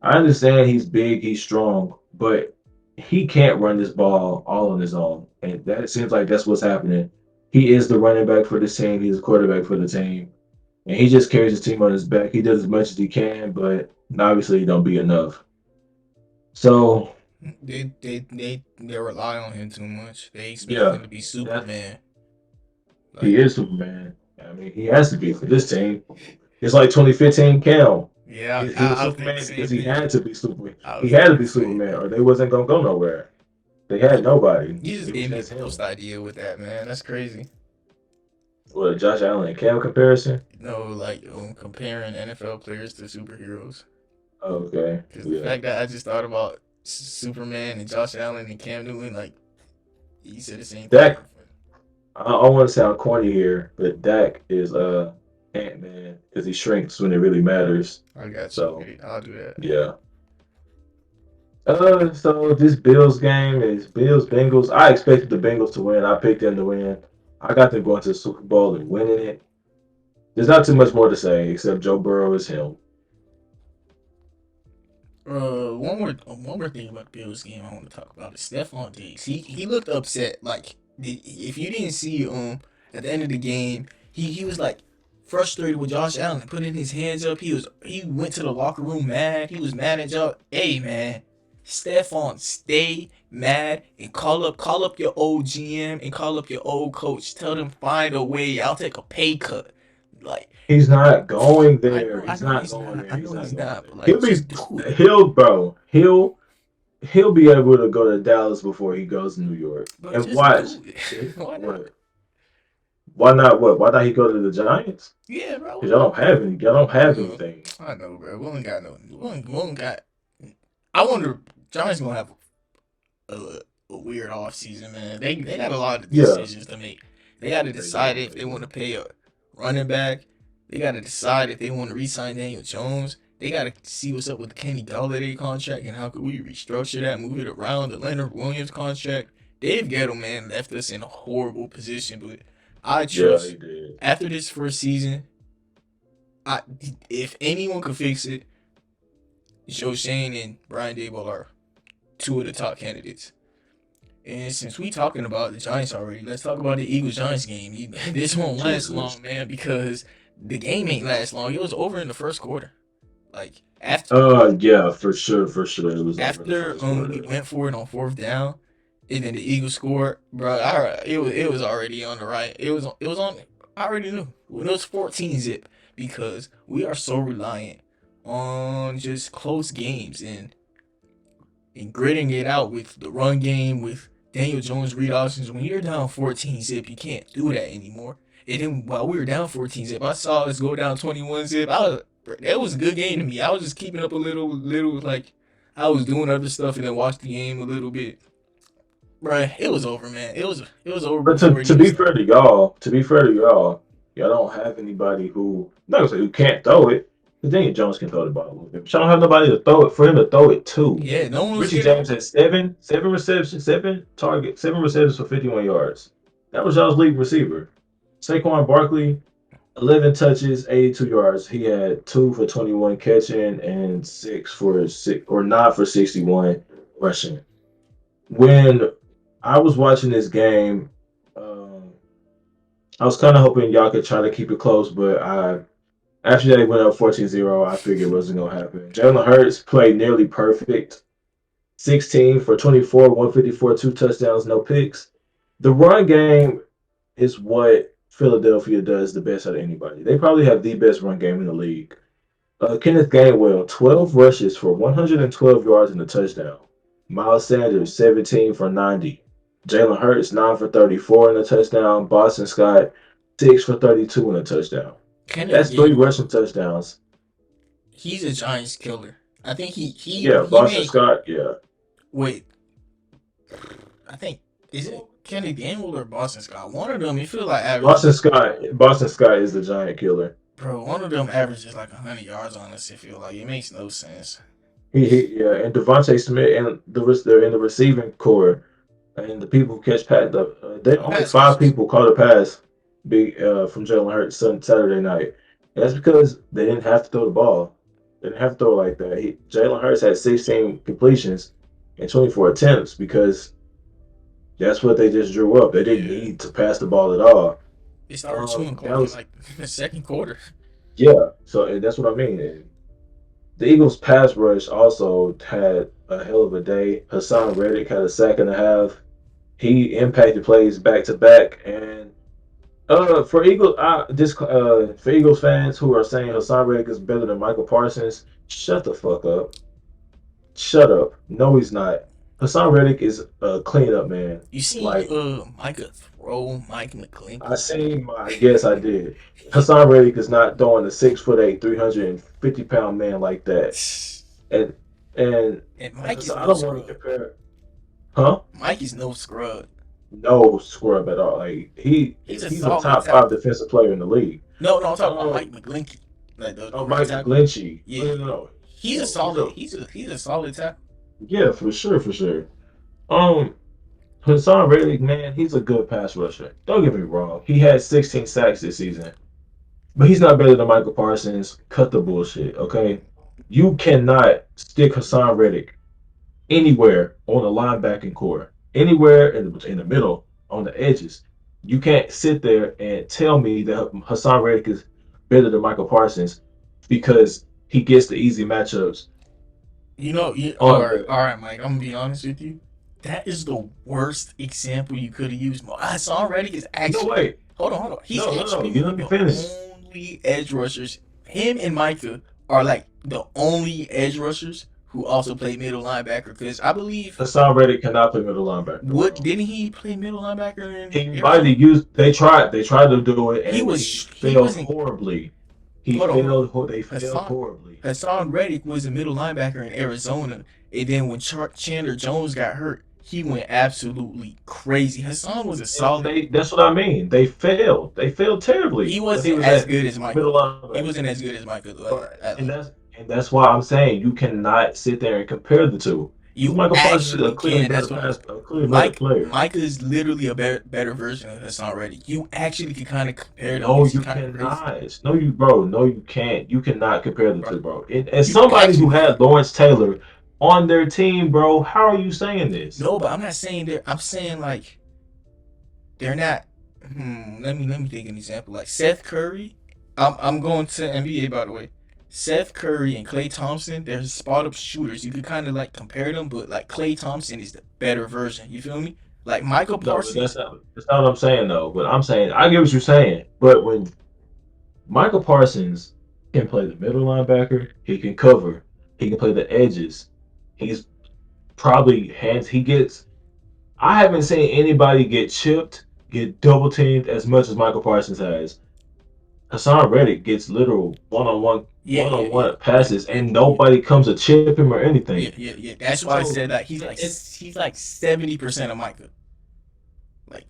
I understand he's big, he's strong, but he can't run this ball all on his own. And that seems like that's what's happening. He is the running back for this team, he's the quarterback for the team. And he just carries his team on his back. He does as much as he can, but obviously he don't be enough. So They rely on him too much. They expect yeah, him to be that Superman. he Like, is Superman. I mean, he has to be for this team. It's like 2015 Cam. yeah, He was I was thinking the Superman because same he thing. had to be Superman. I He was had to thinking the be same Superman, or thing. they wasn't gonna go nowhere. They had nobody. You just It was gave me a just post him. idea with that, man. That's crazy. What Josh Allen and Cam comparison? No, like comparing NFL players to superheroes. Oh, okay, Because the yeah. fact that I just thought about Superman and Josh Allen and Cam Newton, like you said the same thing. Dak. I want to sound corny here, but Dak is Ant Man because he shrinks when it really matters. I got you. So Hey, I'll do that. yeah. So this Bills game is Bills Bengals. I expected the Bengals to win. I picked them to win. I got them going to the Super Bowl and winning it. There's not too much more to say except Joe Burrow is him. One more thing about the Bills game I want to talk about is Stephon Diggs. He looked upset. Like if you didn't see at the end of the game, he was like frustrated with Josh Allen, putting his hands up. He went to the locker room mad. He was mad at y'all. Hey man, Stephon, stay mad and call up your old GM and call up your old coach. Tell them find a way. I'll take a pay cut. Like He's not going there. I He's know not he's going not. there. I He's know not he's going not. there. But like, just do it. He'll be able to go to Dallas before he goes to New York. But And just watch do it. Why not? what Why not? What? Why not he go to the Giants? Yeah, bro. Because y'all don't have any. Y'all don't have Mm, anything. I know, bro. We ain't got no. We ain't got. I wonder. Giants gonna have a, a weird off season, man. They got a lot of Yeah, decisions to make. They got to they do. decide if They they want do. to pay a running back. They got to decide if they want to re-sign Daniel Jones. They got to see what's up with the Kenny Galladay contract and how could we restructure that, move it around the Leonard Williams contract. Dave Gettleman left us in a horrible position, but I Yeah, he trust did. after this first season, I if anyone could fix it, Joe Shane and Brian Daboll are two of the top candidates. And since we talking about the Giants already, let's talk about the Eagles Giants game. This won't last Jesus. long, man, because the game ain't last long. It was over in the first quarter. Like Yeah, for sure, for sure. It was over in the after first we quarter. went for it on fourth down, and then the Eagles scored, bro. It was already on the right. It was on. I already knew when it was 14 zip because we are so reliant on just close games and gritting it out with the run game with Daniel Jones read options. When you're down 14 zip, you can't do that anymore. And then while we were down 14 zip, I saw us go down 21 zip. That was a good game to me. I was just keeping up a little like I was doing other stuff and then watched the game a little bit. Bruh, it was over, man. It was over But before it to even be fair started. to y'all, y'all don't have anybody who not gonna say who can't throw it. Because Daniel Jones can throw the ball a little bit. But y'all don't have nobody to throw it for him to throw it to. Yeah, no one was Richie getting James open. had seven receptions, seven target, seven receptions for 51 yards. That was y'all's league receiver. Saquon Barkley, 11 touches, 82 yards. He had 2 for 21 catching and 9 for 61 rushing. When I was watching this game, I was kind of hoping y'all could try to keep it close, but after they went up 14-0, I figured it wasn't going to happen. Jalen Hurts played nearly perfect. 16 for 24, 154, 2 touchdowns, no picks. The run game is what Philadelphia does the best out of anybody. They probably have the best run game in the league. Kenneth Gainwell, 12 rushes for 112 yards and a touchdown. Miles Sanders, 17 for 90. Jalen Hurts, 9 for 34 and a touchdown. Boston Scott, 6 for 32 and a touchdown. Kenneth That's three rushing Gainwell, touchdowns. he's a Giants killer. I think Yeah, he Boston made Scott, yeah. wait. I think is it Kenneth Gainwell or Boston Scott? One of them. It feel like averages. Boston Scott is the giant killer. Bro, one of them averages like 100 yards on us. It feel like it makes no sense. Yeah, and Devontae Smith and they're in the receiving core, and the people who catch they only Pass five catchers. people caught a pass from Jalen Hurts Saturday night. And that's because they didn't have to throw the ball. They didn't have to throw like that. Jalen Hurts had 16 completions and 24 attempts because that's what they just drew up. They didn't Yeah, need to pass the ball at all. they started chewing That clock in was like the second quarter. yeah. So and that's what I mean. And the Eagles' pass rush also had a hell of a day. Hassan Reddick had a sack and a half. He impacted plays back to back. And for Eagles fans who are saying Hassan Reddick is better than Michael Parsons, shut the fuck up. Shut up. No, he's not. Hassan Reddick is a cleanup man. You seen Like Micah throw Mike I McClinky? seen my yes, I did. Hassan Reddick is not throwing a 6'8", 350-pound man like that. And and And Mike is I no don't want to scrub. compare. Huh? Mike is no scrub. No scrub at all. Like He's a he's a solid top five tackle. defensive player in the league. No, I'm talking about Um, Mike McGlinchey, like the oh, right Mike tackle. McGlinchey. Yeah, No. he's a No, solid. He's a solid tackle. yeah, for sure, for sure. Um, Hassan Reddick, man, he's a good pass rusher. Don't get me wrong. He had 16 sacks this season, but he's not better than Michael Parsons. Cut the bullshit, okay? You cannot stick Hassan Reddick anywhere on the linebacking core, anywhere in the middle, on the edges. You can't sit there and tell me that Hassan Reddick is better than Michael Parsons because he gets the easy matchups on the. All right, Mike. I'm gonna be honest with you. That is the worst example you could have used. Hassan Reddick is No actually. way. Hold on. He's No. actually You one let of me the finish. only edge rushers. Him and Micah are like the only edge rushers who also played middle linebacker. Because I believe Hassan Reddick cannot play middle linebacker, what bro. didn't he play middle linebacker in He might have Arizona? used. They tried to do it, He and he was he failed wasn't. horribly. He Hold on, hold on. failed. They failed Hassan horribly. Hassan Reddick was a middle linebacker in Arizona, and then when Chandler Jones got hurt, he went absolutely crazy. Hassan was a And solid. that's what I mean. They failed. They failed He terribly when he wasn't was as at good as middle Michael though. He linebacker. wasn't as good as Michael But and like that's why I'm saying you cannot sit there and compare the two. you Michael Parsons is a actually clearly can. better That's what pass, a clearly better player. Mike is literally a better version of Hassan Reddick. You actually can kind of compare them. No, It's you kind of crazy, cannot. No, you, bro. No, you can't. You cannot compare the bro. two, bro. As You somebody who actually can. had Lawrence Taylor on their team, bro, how are you saying this? No, but I'm not saying that. I'm saying like they're not. Let me think an example. Like Seth Curry. I'm going to NBA by the way. Seth Curry and Klay Thompson, they're spot up shooters. You could kind of like compare them, but like Klay Thompson is the better version. You feel me? Like Michael No, but Parsons. that's not what I'm saying though. But I'm saying I get what you're saying. But when Michael Parsons can play the middle linebacker, he can cover, he can play the edges. He's probably hands. He gets. I haven't seen anybody get chipped, get double teamed as much as Michael Parsons has. Hassan Reddick gets literal Yeah, one yeah, on yeah, one yeah, passes, yeah, and yeah, nobody comes to chip him or yeah, anything. yeah, yeah. That's why I So said that it, he's like 70% of Micah. Like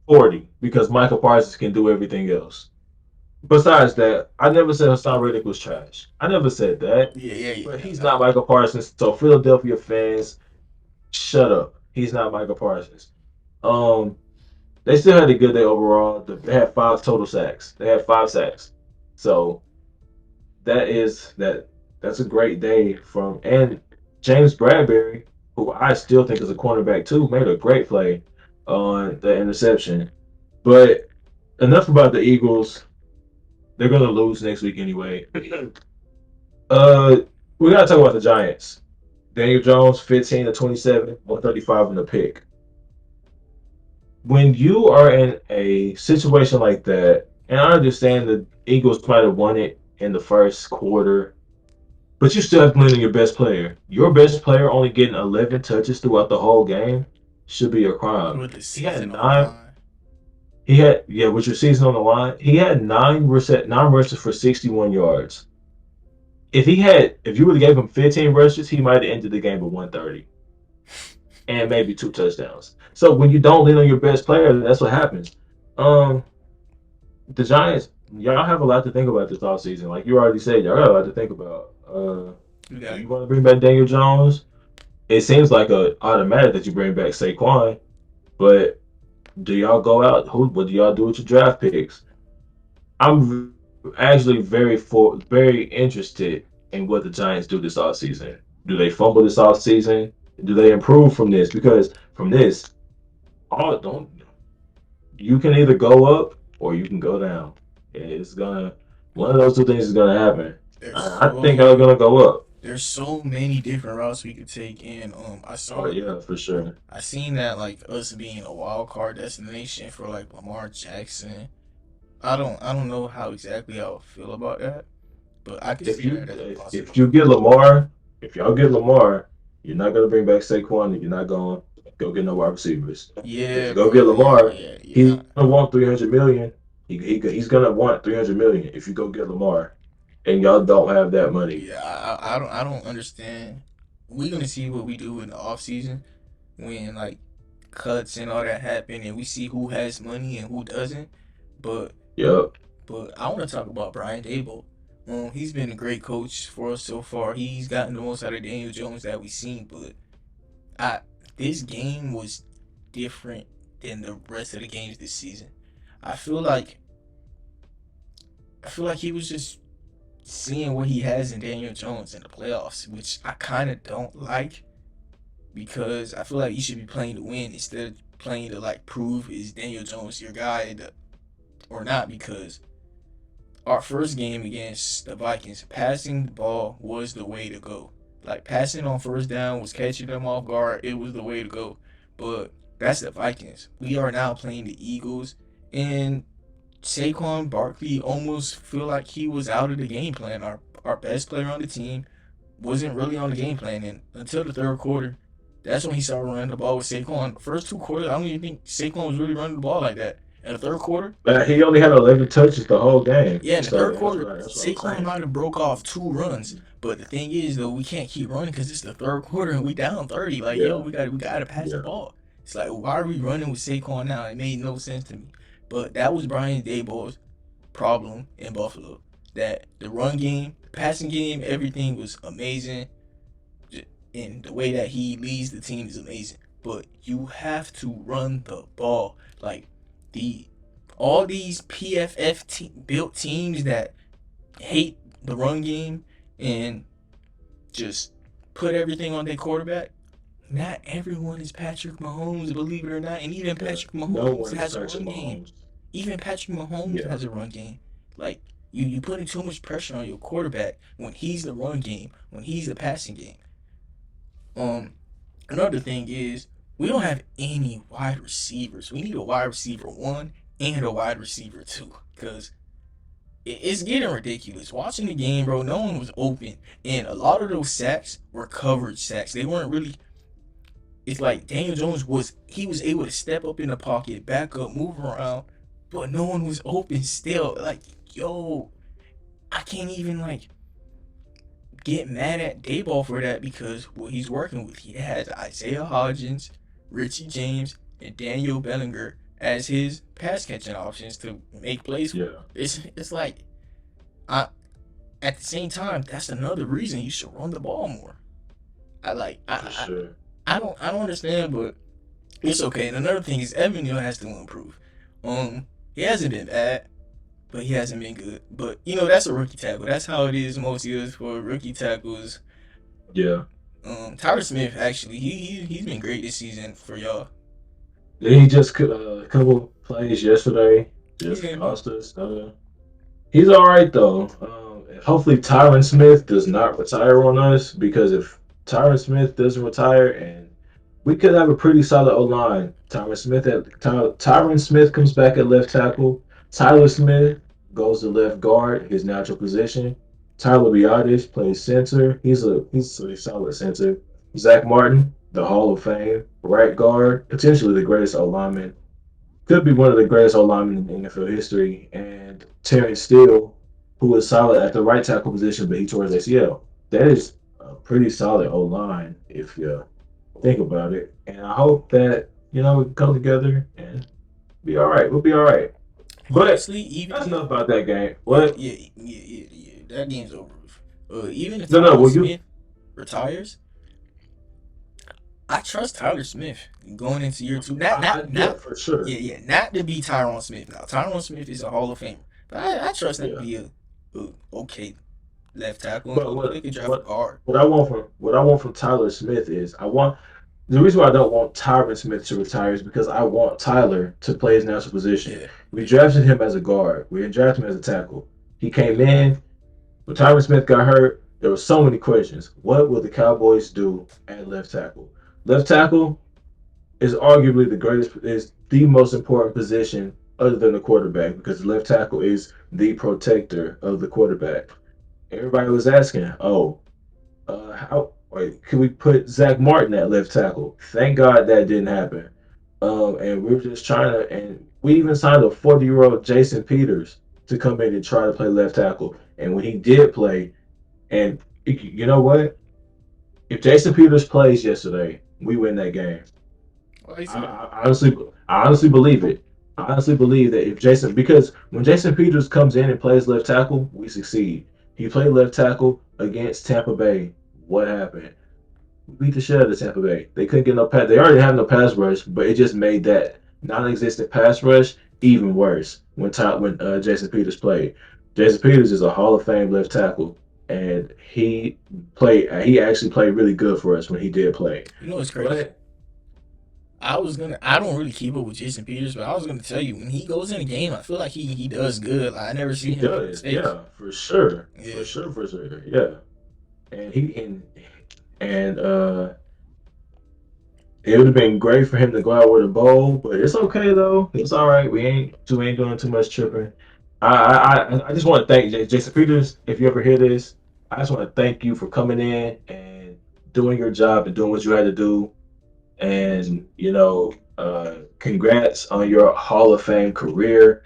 40 because Michael Parsons can do everything else. Besides that, I never said Hassan Reddick was trash. I never said that. yeah, yeah, But yeah. he's not Michael Parsons. So Philadelphia fans, shut up. He's not Michael Parsons. Um, they still had a good day overall. They had 5 total sacks. They had 5 sacks. So that's a great day from and James Bradbury, who I still think is a cornerback too, made a great play on the interception. But enough about the Eagles. They're gonna lose next week anyway. uh, we gotta talk about the Giants. Daniel Jones, 15 to 27, 135 in the pick. When you are in a situation like that, and I understand the Eagles might have won it in the first quarter, but you still have to lean on your best player. Your best player only getting 11 touches throughout the whole game should be a crime. With the He had season on the nine. line. He had yeah, with your season on the line, he had nine rushes for 61 yards. If you would have gave him 15 rushes, he might have ended the game with 130 and maybe 2 touchdowns. So when you don't lean on your best player, that's what happens. Um, the Giants, y'all have a lot to think about this offseason. Like you already said, y'all got a lot to think about. You Do got you want to bring back Daniel Jones? It seems like a automatic that you bring back Saquon, but do y'all go out? What do y'all do with your draft picks? I'm actually very interested in what the Giants do this offseason. Do they fumble this offseason? Do they improve from this? Because from this, all don't you can either go up or you can go down. It's gonna one of those two things is gonna happen. there's I so think I'm gonna go up. there's so many different routes we could take, and Oh yeah, for sure. I seen that like us being a wild card destination for like Lamar Jackson. I don't know how exactly I would feel about that, but I could If see you that as a if possibility. you get Lamar, if y'all get Lamar, you're not gonna bring back Saquon, and you're not gonna go get no wide receivers. If Yeah, you go get bro. Yeah, Lamar, yeah, he's yeah. gonna want 300 million. He's gonna want 300 million if you go get Lamar, and y'all don't have that money. Yeah, I don't understand. We're gonna see what we do in the off season when like cuts and all that happen, and we see who has money and who doesn't. But Yep. but I want to talk about Brian Dable. He's been a great coach for us so far. He's gotten the most out of Daniel Jones that we've seen, but I this game was different than the rest of the games this season. I feel like I feel like he was just seeing what he has in Daniel Jones in the playoffs, which I kind of don't like because I feel like you should be playing to win instead of playing to like prove is Daniel Jones your guy or not. Because our first game against the Vikings, passing the ball was the way to go. Like passing on first down was catching them off guard. It was the way to go. But that's the Vikings. We are now playing the Eagles, and Saquon Barkley almost feel like he was out of the game plan. Our best player on the team wasn't really on the game plan. And until the third quarter, that's when he started running the ball with Saquon. First two quarters, I don't even think Saquon was really running the ball like that. In the third quarter, But he only had 11 touches the whole game yeah, to in the start third it. That's quarter, what I'm Saquon saying. might have broke off two runs. But the thing is, though, we can't keep running because it's the third quarter and we down 30. Like, yo, Yeah, we gotta pass the yeah, ball. It's like, why are we running with Saquon now? It made no sense to me. But that was Brian Daboll's problem in Buffalo. That the run game, the passing game, everything was amazing. And the way that he leads the team is amazing. But you have to run the ball. Like the all these built teams that hate the run game and just put everything on their quarterback. Not everyone is Patrick Mahomes, believe it or not. And even yeah. Patrick No Mahomes one is has a Patrick run game. Mahomes. Even Patrick Mahomes Yeah, has a run game. Like you putting too much pressure on your quarterback when he's the run game, when he's the passing game. Um, Another thing is we don't have any wide receivers. We need a wide receiver one and a wide receiver two because it's getting ridiculous. Watching the game, bro, no one was open, and a lot of those sacks were coverage sacks. They weren't really. It's like Daniel Jones was able to step up in the pocket, back up, move around, but no one was open still. Like, yo, I can't even like get mad at Dayball for that because what he's working with, he has Isaiah Hodgins, Richie James, and Daniel Bellinger as his pass catching options to make plays for. yeah, It's like I at the same time that's another reason you should run the ball more. I like for sure. I don't understand, but it's okay. And another thing is Evan Neal has to improve. He hasn't been bad, but he hasn't been good. But that's a rookie tackle. That's how it is most years for rookie tackles. Yeah. Tyler Smith actually he's been great this season for y'all. Then he just a couple plays yesterday just Yeah, cost us. He's all right though. Hopefully Tyron Smith does not retire on us because if Tyron Smith doesn't retire, and we could have a pretty solid O line. Tyron Smith comes back at left tackle. Tyler Smith goes to left guard, his natural position. Tyler Biotis plays center. He's a solid center. Zach Martin, the Hall of Fame right guard, potentially the greatest O lineman, could be one of the greatest O linemen in NFL history, and Terrence Steele, who was solid at the right tackle position, but he tore his ACL. That is a pretty solid O line if you think about it. And I hope that we can come together and be all right. We'll be all right. But honestly, even that's if enough about that game. yeah What? yeah that game's over. Even if No, no. Tyron Will you? Smith retires, I trust Tyler Smith going into year two. Yeah, Not for sure. not to be Tyron Smith. Now Tyron Smith is a Hall of Famer, but I trust him to Yeah. be a okay left tackle, and But hopefully they can draft a guard. what I want from Tyler Smith is I want the reason why I don't want Tyron Smith to retire is because I want Tyler to play his natural position. Yeah, We drafted him as a guard. We didn't draft him as a tackle. He came in when Tyron Smith got hurt. There were so many questions. What will the Cowboys do at left tackle? Left tackle is arguably is the most important position other than the quarterback because the left tackle is the protector of the quarterback. Everybody was asking, oh, how wait, can we put Zach Martin at left tackle? Thank God that didn't happen. And we were just trying to, and we even signed a 40-year-old Jason Peters to come in and try to play left tackle. And when he did play, and you know what? If Jason Peters plays yesterday, we win that game. well, he's I, not. I honestly, I honestly believe it. I honestly believe that if Jason, because when Jason Peters comes in and plays left tackle, we succeed. He played left tackle against Tampa Bay. What happened? We beat the shit out of Tampa Bay. They couldn't get no pass. They already have no pass rush, but it just made that non-existent pass rush even worse when Jason Peters played. Jason Peters is a Hall of Fame left tackle, and he played. He actually played really good for us when he did play. You know what's crazy? But I don't really keep up with Jason Peters, but I was gonna tell you when he goes in a game, I feel like he does good. Like, I never see he him make does, mistakes. yeah, for sure, Yeah, for sure, yeah. And and it would have been great for him to go out with a bowl, but it's okay though. It's all right. We ain't doing too much tripping. I just want to thank Jason Peters. If you ever hear this, I just want to thank you for coming in and doing your job and doing what you had to do. And congrats on your Hall of Fame career.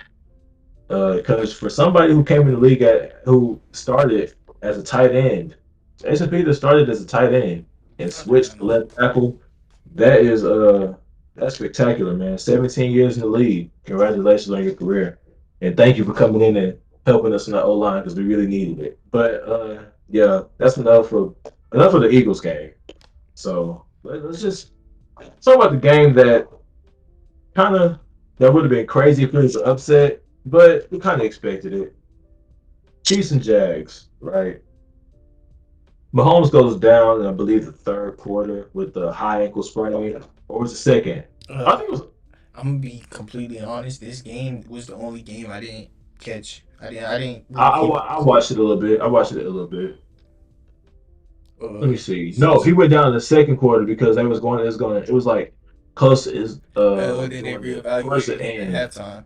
Because for somebody who came in the league who started as a tight end, Jason Peters started as a tight end and I did switched not to know that. left tackle. That is that's spectacular, man. 17 years in the league. Congratulations on your career, and thank you for coming in and helping us in the O line because we really needed it. But yeah, that's enough of the Eagles game. So let's just talk about the game kind of that would have been crazy if it was an upset, but we kind of expected it. Chiefs and Jags, right? Mahomes goes down in, I believe, the third quarter with the high ankle sprain, or was it second? I Uh, think it was. I'm gonna be completely honest. This game was the only game I didn't catch. I didn't I, really I, keep wa- up I with it. watched it a little bit. I watched it a little bit. Let me see. No, he So, went down in the second quarter because they was going. It was going. It was like close to his then they doing it towards the reevaluated him at end. halftime.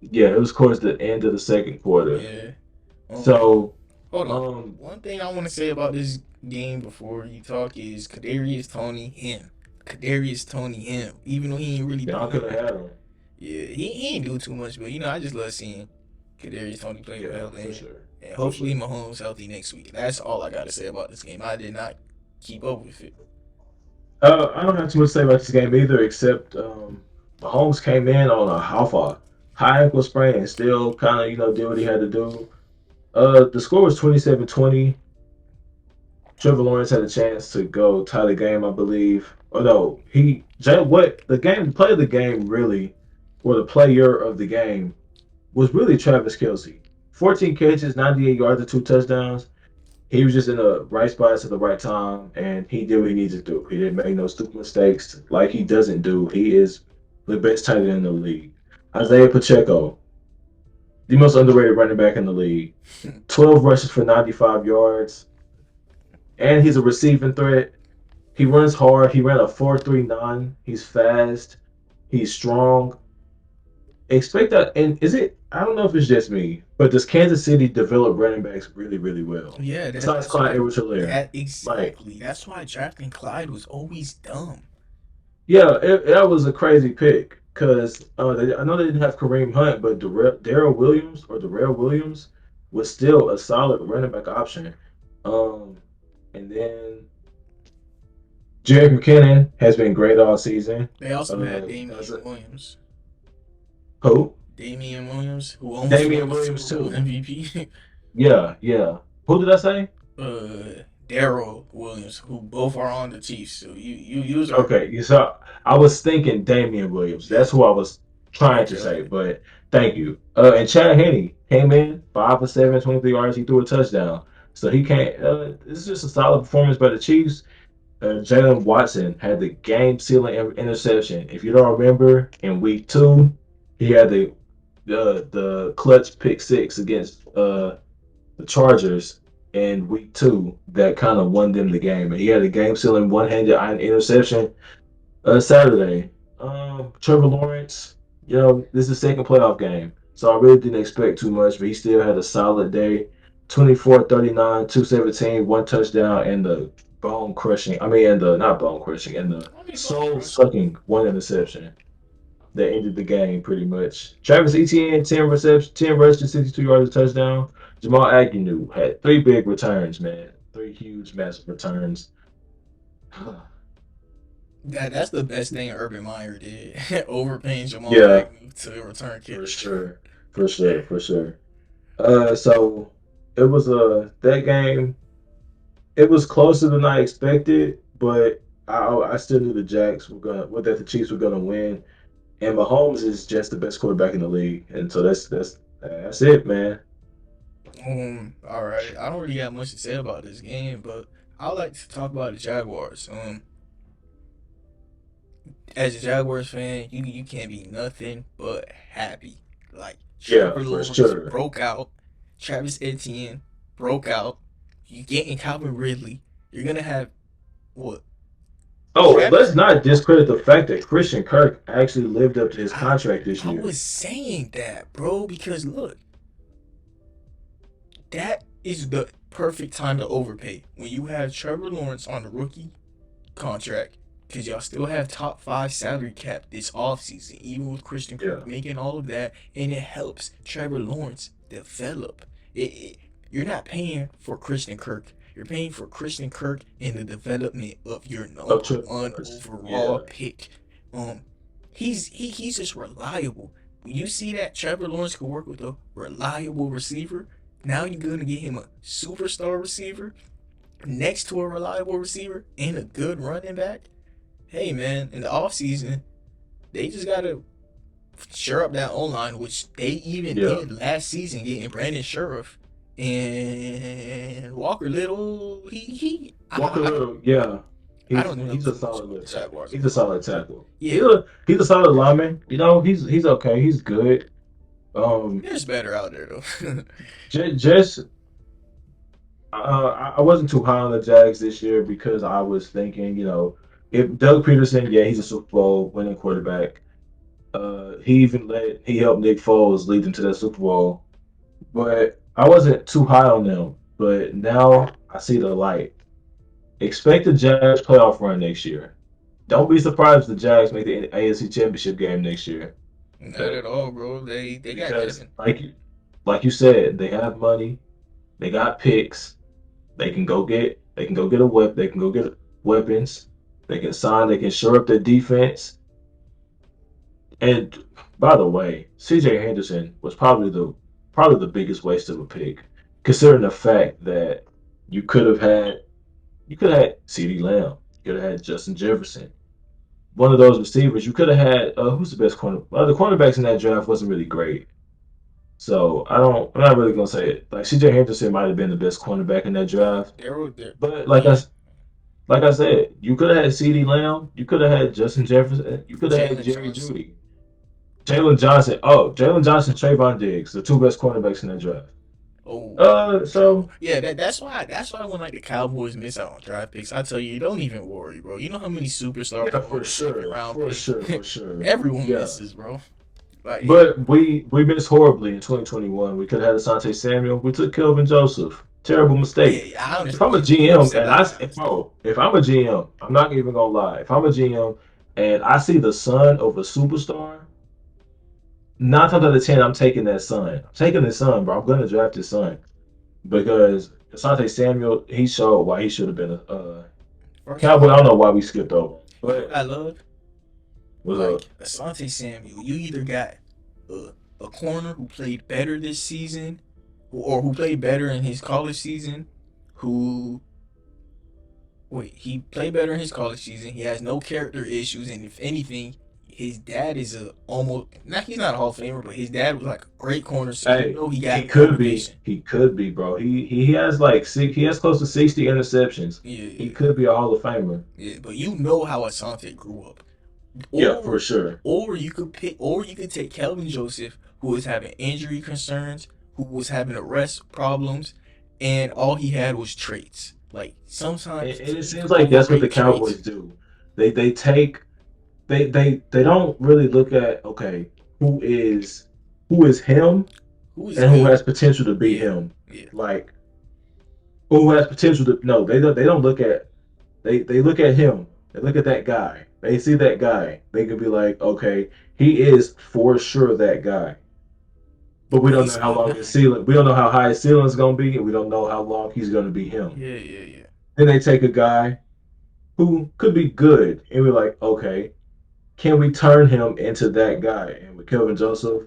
Yeah, it was towards the end of the second quarter. Yeah. Um. So Hold on. um, One thing I want to say about this game before you talk is Kadarius Tony him. Even though he ain't really do y'all could have nothing. had him. Yeah, he ain't do too much, but I just love seeing Kadarius Tony play Yeah, well, for sure, and for hopefully sure. Mahomes healthy next week. That's all I gotta say about this game. I did not keep up with it. I don't have too much to say about this game either, except Mahomes came in on a high ankle sprain and still kind of did what he had to do. The score was 27-20. Trevor Lawrence had a chance to go tie the game, I believe. Oh no, what the game the play of the game really, or the player of the game was really Travis Kelsey. 14 catches, 98 yards, and two touchdowns. He was just in the right spots at the right time, and he did what he needed to do. He didn't make no stupid mistakes like he doesn't do. He is the best tight end in the league. Isaiah Pacheco, the most underrated running back in the league. 12 rushes for 95 yards, and he's a receiving threat. He runs hard. He ran a 4.39. He's fast. He's strong. Expect that. And is it? I don't know if it's just me, but does Kansas City develop running backs really, really well? Yeah, Besides Clyde Edwards-Helaire, that like exactly. That's why drafting Clyde was always dumb. yeah, that was a crazy pick because I know they didn't have Kareem Hunt, but Darrell Williams was still a solid running back option. Um, and then Jerick McKinnon has been great all season. They also had As Damian a, Williams. who? Damian Williams, who almost won Damian the Williams Super Bowl too. MVP. Yeah, yeah. Who did I say? Daryl Williams, who both are on the Chiefs. So you was right. Okay, so I was thinking Damian Williams. Yeah. That's who I was trying to Okay, say, okay. but thank you. And Chad Henne came in 5 for 7, 23 yards. He threw a touchdown. So he can't. This is just a solid performance by the Chiefs. Jalen Watson had the game sealing interception. If you don't remember, in week two, he had the clutch pick six against the Chargers in week two that kind of won them the game. And he had a game sealing one-handed interception Saturday. Trevor Lawrence, this is the second playoff game. So I really didn't expect too much, but he still had a solid day. 24, 39, 217, one touchdown, and the bone crushing. I mean, and the not bone crushing, and the I mean, bone soul crushing. sucking one interception that ended the game pretty much. Travis Etienne, 10 receptions, 10 rushes, 62 yards, a touchdown. Jamal Agnew had three big returns, man. Three huge, massive returns. That's the best thing Urban Meyer did. Overpaying Jamal Yeah, Agnew to return for kicks. sure. For sure, for sure. So it was that game. It was closer than I expected, but I still knew the Jacks were gonna, well, that the Chiefs were gonna win. And Mahomes is just the best quarterback in the league, and so that's it, man. All right. I don't really got much to say about this game, but I like to talk about the Jaguars. As a Jaguars fan, you can't be nothing but happy. Like Yeah, Trevor for Lawrence sure. broke out, Travis Etienne broke out. You getting Calvin Ridley. You're gonna have what? Oh, let's Travis. not discredit the fact that Christian Kirk actually lived up to his I contract this I year. was saying that, bro, because look, that is the perfect time to overpay when you have Trevor Lawrence on a rookie contract because y'all still have top five salary cap this offseason, even with Christian Yeah. Kirk making all of that, and it helps Trevor Lawrence develop. You're not paying for Christian Kirk. You're paying for Christian Kirk in the development of your Of number Trevor one Lawrence. overall Yeah. pick. Um, he's just reliable. When you see that Trevor Lawrence can work with a reliable receiver, now you're gonna get him a superstar receiver next to a reliable receiver and a good running back. Hey man, in the offseason, they just gotta shore up that O line, which they even Yeah. did last season, getting Brandon Sheriff and Walker Little. He Walker Little, yeah. I He's don't know he's a too much solid about little the tackle. Jaguars He's a O line. solid tackle. Yeah, He's a solid lineman. You know, he's okay. He's good. Um, there's better out there though. just I wasn't too high on the Jags this year because I was thinking, you know, if Doug Peterson, yeah, he's a Super Bowl winning quarterback. He helped Nick Foles lead them to that Super Bowl, but I wasn't too high on them. But now I see the light. Expect the Jags playoff run next year. Don't be surprised if the Jags make the AFC Championship game next year. Not Okay, at all, bro. They got because Kevin. like you said, they have money, they got picks, they can go get a weapon, they can go get weapons, they can sign, they can shore up their defense. And by the way, CJ Henderson was probably the biggest waste of a pick, considering the fact that you could have had you could have had CeeDee Lamb, you could have had Justin Jefferson, one of those receivers. You could have had who's the best corner? The cornerbacks in that draft wasn't really great. So I'm not really gonna say it. Like CJ Henderson might have been the best cornerback in that draft, They're but yeah. like I said, you could have had CeeDee Lamb, you could have had Justin Jefferson, you could have had Jalen Jerry Johnson. Judy, Jalen Johnson. Oh, Jalen Johnson, Trayvon Diggs, the two best cornerbacks in that draft. Oh, true. So Yeah, that's why when like the Cowboys miss out on draft picks, I tell you, don't even worry, bro. You know how many superstars yeah, go with a second round pick. for sure, Everyone yeah. misses, bro. Like But we missed horribly in 2021. We could have had Asante Samuel. We took Kelvin Joseph. Terrible mistake. yeah, I If I'm a understand. You GM upset and about that mistake. if I'm a GM, I'm not even gonna lie. If I'm a GM and I see the son of a superstar, 9 times out of 10, I'm taking that son. I'm taking his son, bro. I'm gonna draft his son because Asante Samuel, he showed why he should have been a First of Cowboy. I all, don't know why we skipped over, you know what but I love? was a Like Asante Samuel, you either got a, a corner who played better this season, or who played better in his college season, who he played better in his college season. He has no character issues, and if anything, his dad is a almost not he's not a Hall of Famer, but his dad was like a great corner, so you hey, know he he got could be. motivation. He could be, bro. He has like he has close to 60 interceptions. Yeah, He yeah, could be a Hall of Famer. yeah. But you know how Asante grew up, Yeah, for or sure. you could take Kelvin Joseph, who was having injury concerns, who was having arrest problems, and all he had was traits. Like sometimes And it seems teams like that's what the overrate Cowboys traits. do. They take they don't really look at okay who is him Who is and who good? has potential to be Yeah, him. yeah. Like who has potential to no they don't look at they look at him. They look at that guy. They see that guy. They could be like, okay, he is for sure that guy. But we But don't he's know how still long his not. ceiling. We don't know how high his ceiling is going to be, and we don't know how long he's going to be him. Yeah, yeah, yeah. Then they take a guy who could be good, and we're like, okay, can we turn him into that guy? And with Kelvin Joseph,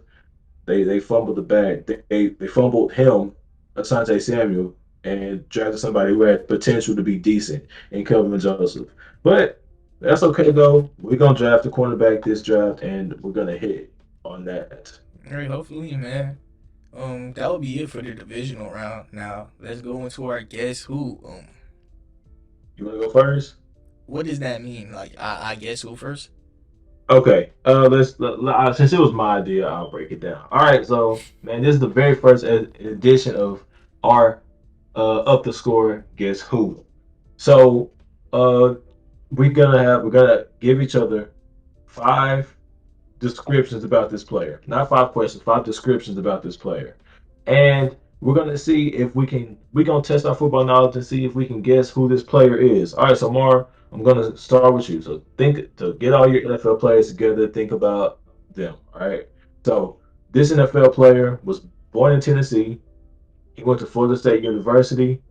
they fumbled the bag. They fumbled him, Asante Samuel, and drafted somebody who had potential to be decent in Kelvin Joseph. But that's okay though. We're gonna draft a cornerback this draft, and we're gonna hit on that. All right, hopefully, man. That would be it for the divisional round. Now let's go into our guess who. You want to go first? What does that mean? Like, I guess who first? Okay. Since it was my idea, I'll break it down. All right. So, man, this is the very first edition of our up the score. Guess who? So, uh, we're gonna give each other 5 descriptions about this player. Not 5 questions, 5 descriptions about this player. And We're gonna see if we're gonna test our football knowledge and see if we can guess who this player is. All right, so Mar, I'm gonna start with you. So think to get all your NFL players together, think about them. All right. So this NFL player was born in Tennessee. He went to Florida State University.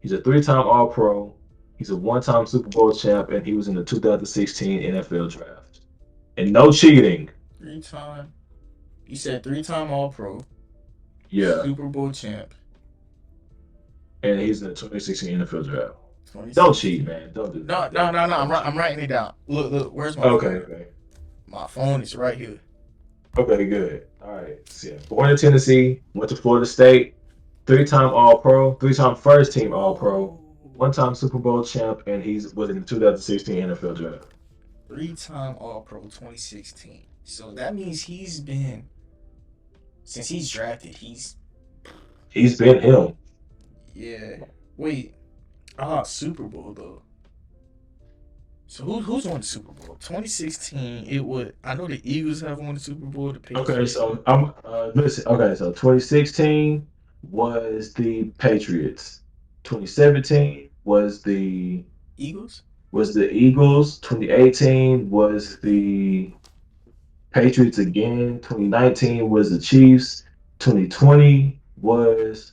He's a three-time All-Pro. He's a one-time Super Bowl champ, and he was in the 2016 NFL Draft. And no cheating. 3 time. You said 3 time All Pro, Yeah, Super Bowl champ, and he's in the 2016 NFL Draft. Don't cheat, 2016. man. Don't do No, that. no, Don't no, no. don't I'm cheat. writing it down. Look. Where's my Okay, phone? okay. My phone is right here. Okay, good. All right. So, yeah. Born in Tennessee, went to Florida State, three-time All-Pro, three-time first-team All-Pro, Oh, one-time Super Bowl champ, and he's was in the 2016 NFL Draft. 3 time All Pro 2016. So that means he's been since he's drafted. He's been him. Yeah. Wait. Super Bowl though. So who's won the Super Bowl? 2016. It would. I know the Eagles have won the Super Bowl. The Okay, Patriots. so I'm listen. Okay, so 2016 was the Patriots. 2017 Eagles. was the Eagles. 2018 was the Patriots again. 2019 was the Chiefs. 2020 was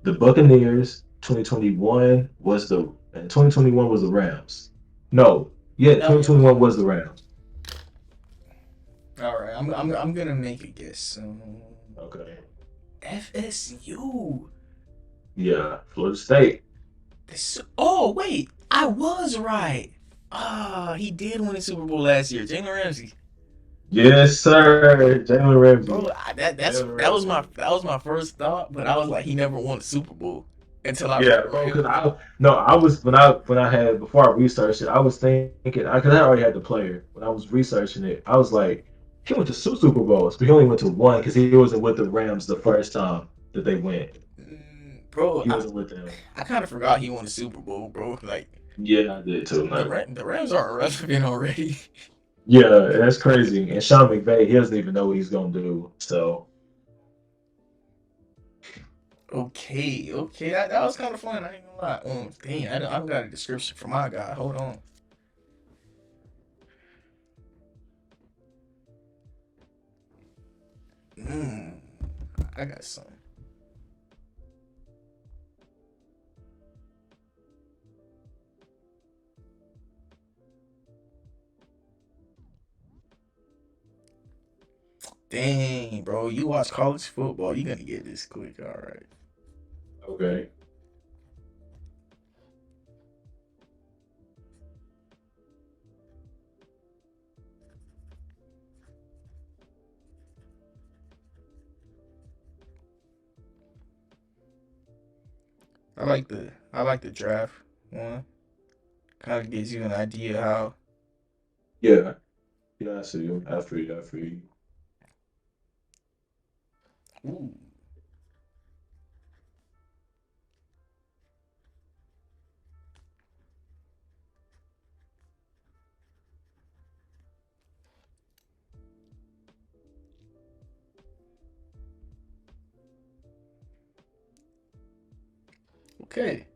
the Buccaneers. 2021 was the and 2021 was the Rams. No, yeah, No, it 2021 wasn't. was the Rams. All right. I'm gonna make a guess. Okay. FSU. Yeah, Florida State. Oh wait, I was right. He did win the Super Bowl last year. Jalen Ramsey. Yes, sir. Jalen Bro, Ramsey. that's Jalen Ramsey. that was my first thought, but I was like, he never won a Super Bowl until I read Yeah, about bro. Cause him. I no, I was when I had before I researched it, I was thinking because I already had the player. When I was researching it, I was like, he went to Super Bowls, but he only went to one because he wasn't with the Rams the first time that they went. Bro, He wasn't with them. I kind of forgot he won the Super Bowl, bro. Like Yeah, I did too, man. the Rams are irrelevant already. Yeah, that's crazy. And Sean McVay, he doesn't even know what he's gonna do. So Okay, that was kind of fun. I ain't gonna lie. Dang, I got a description for my guy. Hold on. Mm, I got some. Dang, bro, you watch college football, you gonna get this quick. All right. okay. I like the draft one. Kind of gives you an idea how. Yeah. Yeah, I see you. I feel you. I feel you. Ooh, okay.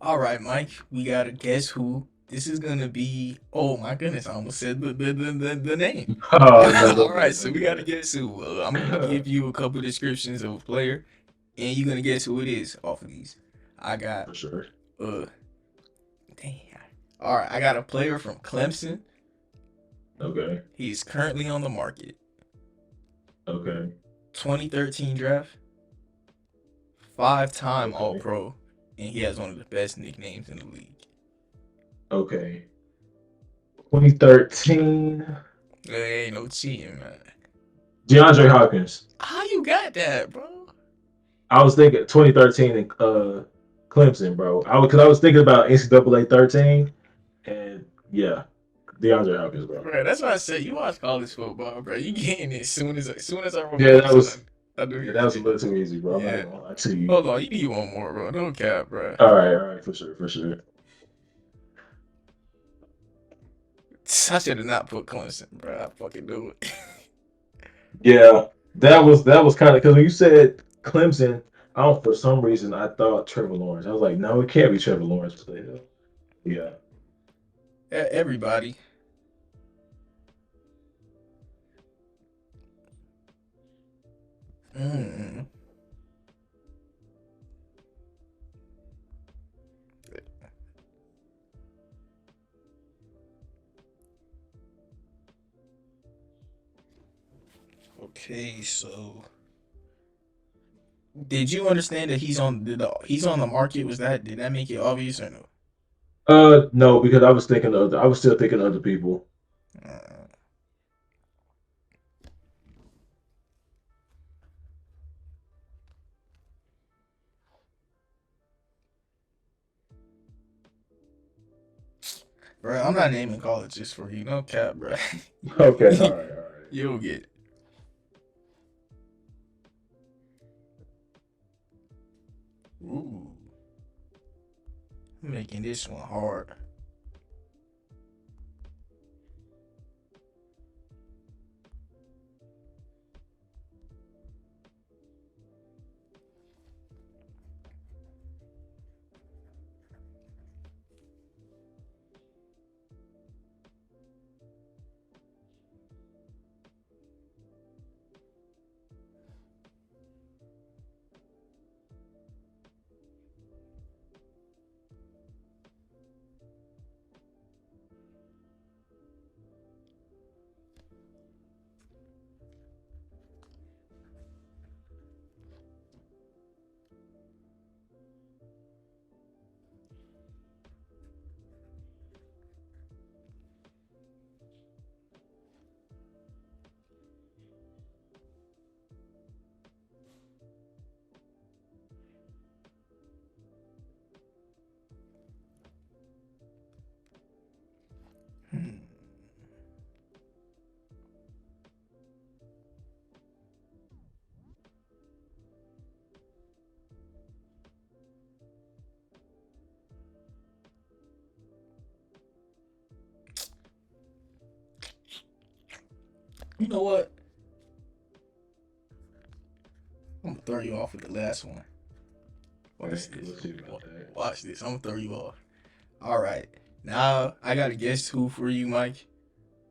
All right, Mike. We gotta guess who. This is gonna be. Oh my goodness! I almost said the name. Oh no, All don't do right, that. so Don't we do gotta guess who. I'm gonna that. give you a couple descriptions of a player, and you're gonna guess who it is off of these. I got For sure. uh, dang. All right, I got a player from Clemson. Okay. He's currently on the market. Okay. 2013 draft, 5 time All Okay. Pro, and he has one of the best nicknames in the league. Okay. 2013. There ain't no cheating, man. DeAndre Hopkins. How you got that, bro? I was thinking 2013 and Clemson, bro. I was thinking about NCAA 13 and yeah, DeAndre Hopkins, bro. Bro, that's why I said you watch college football, bro. You getting it as soon as I wrote Yeah, that Clemson. was I knew yeah, you that was was a getting little it. too easy, bro. I'm not Yeah. gonna lie to you. Hold on, you need one more, bro. No cap, bro. All right, for sure, for sure. I should have not put Clemson, bro. I fucking knew it. Yeah. That was kind of because when you said Clemson, I don't for some reason I thought Trevor Lawrence. I was like, no, it can't be Trevor Lawrence. Yeah. Everybody. Mm. Okay, so did you understand that he's on the market? Did that make it obvious or no? No, because I was still thinking of other people. Uh, bro, I'm not naming colleges for you. No cap, bro. Okay, all right, all right. You'll get it. Ooh, I'm making this one hard. Hmm. You know what? I'm gonna throw you off with the last one. Okay, Watch this. we'll see about that. Watch this. I'm gonna throw you off. All right. Now I gotta guess who for you, Mike.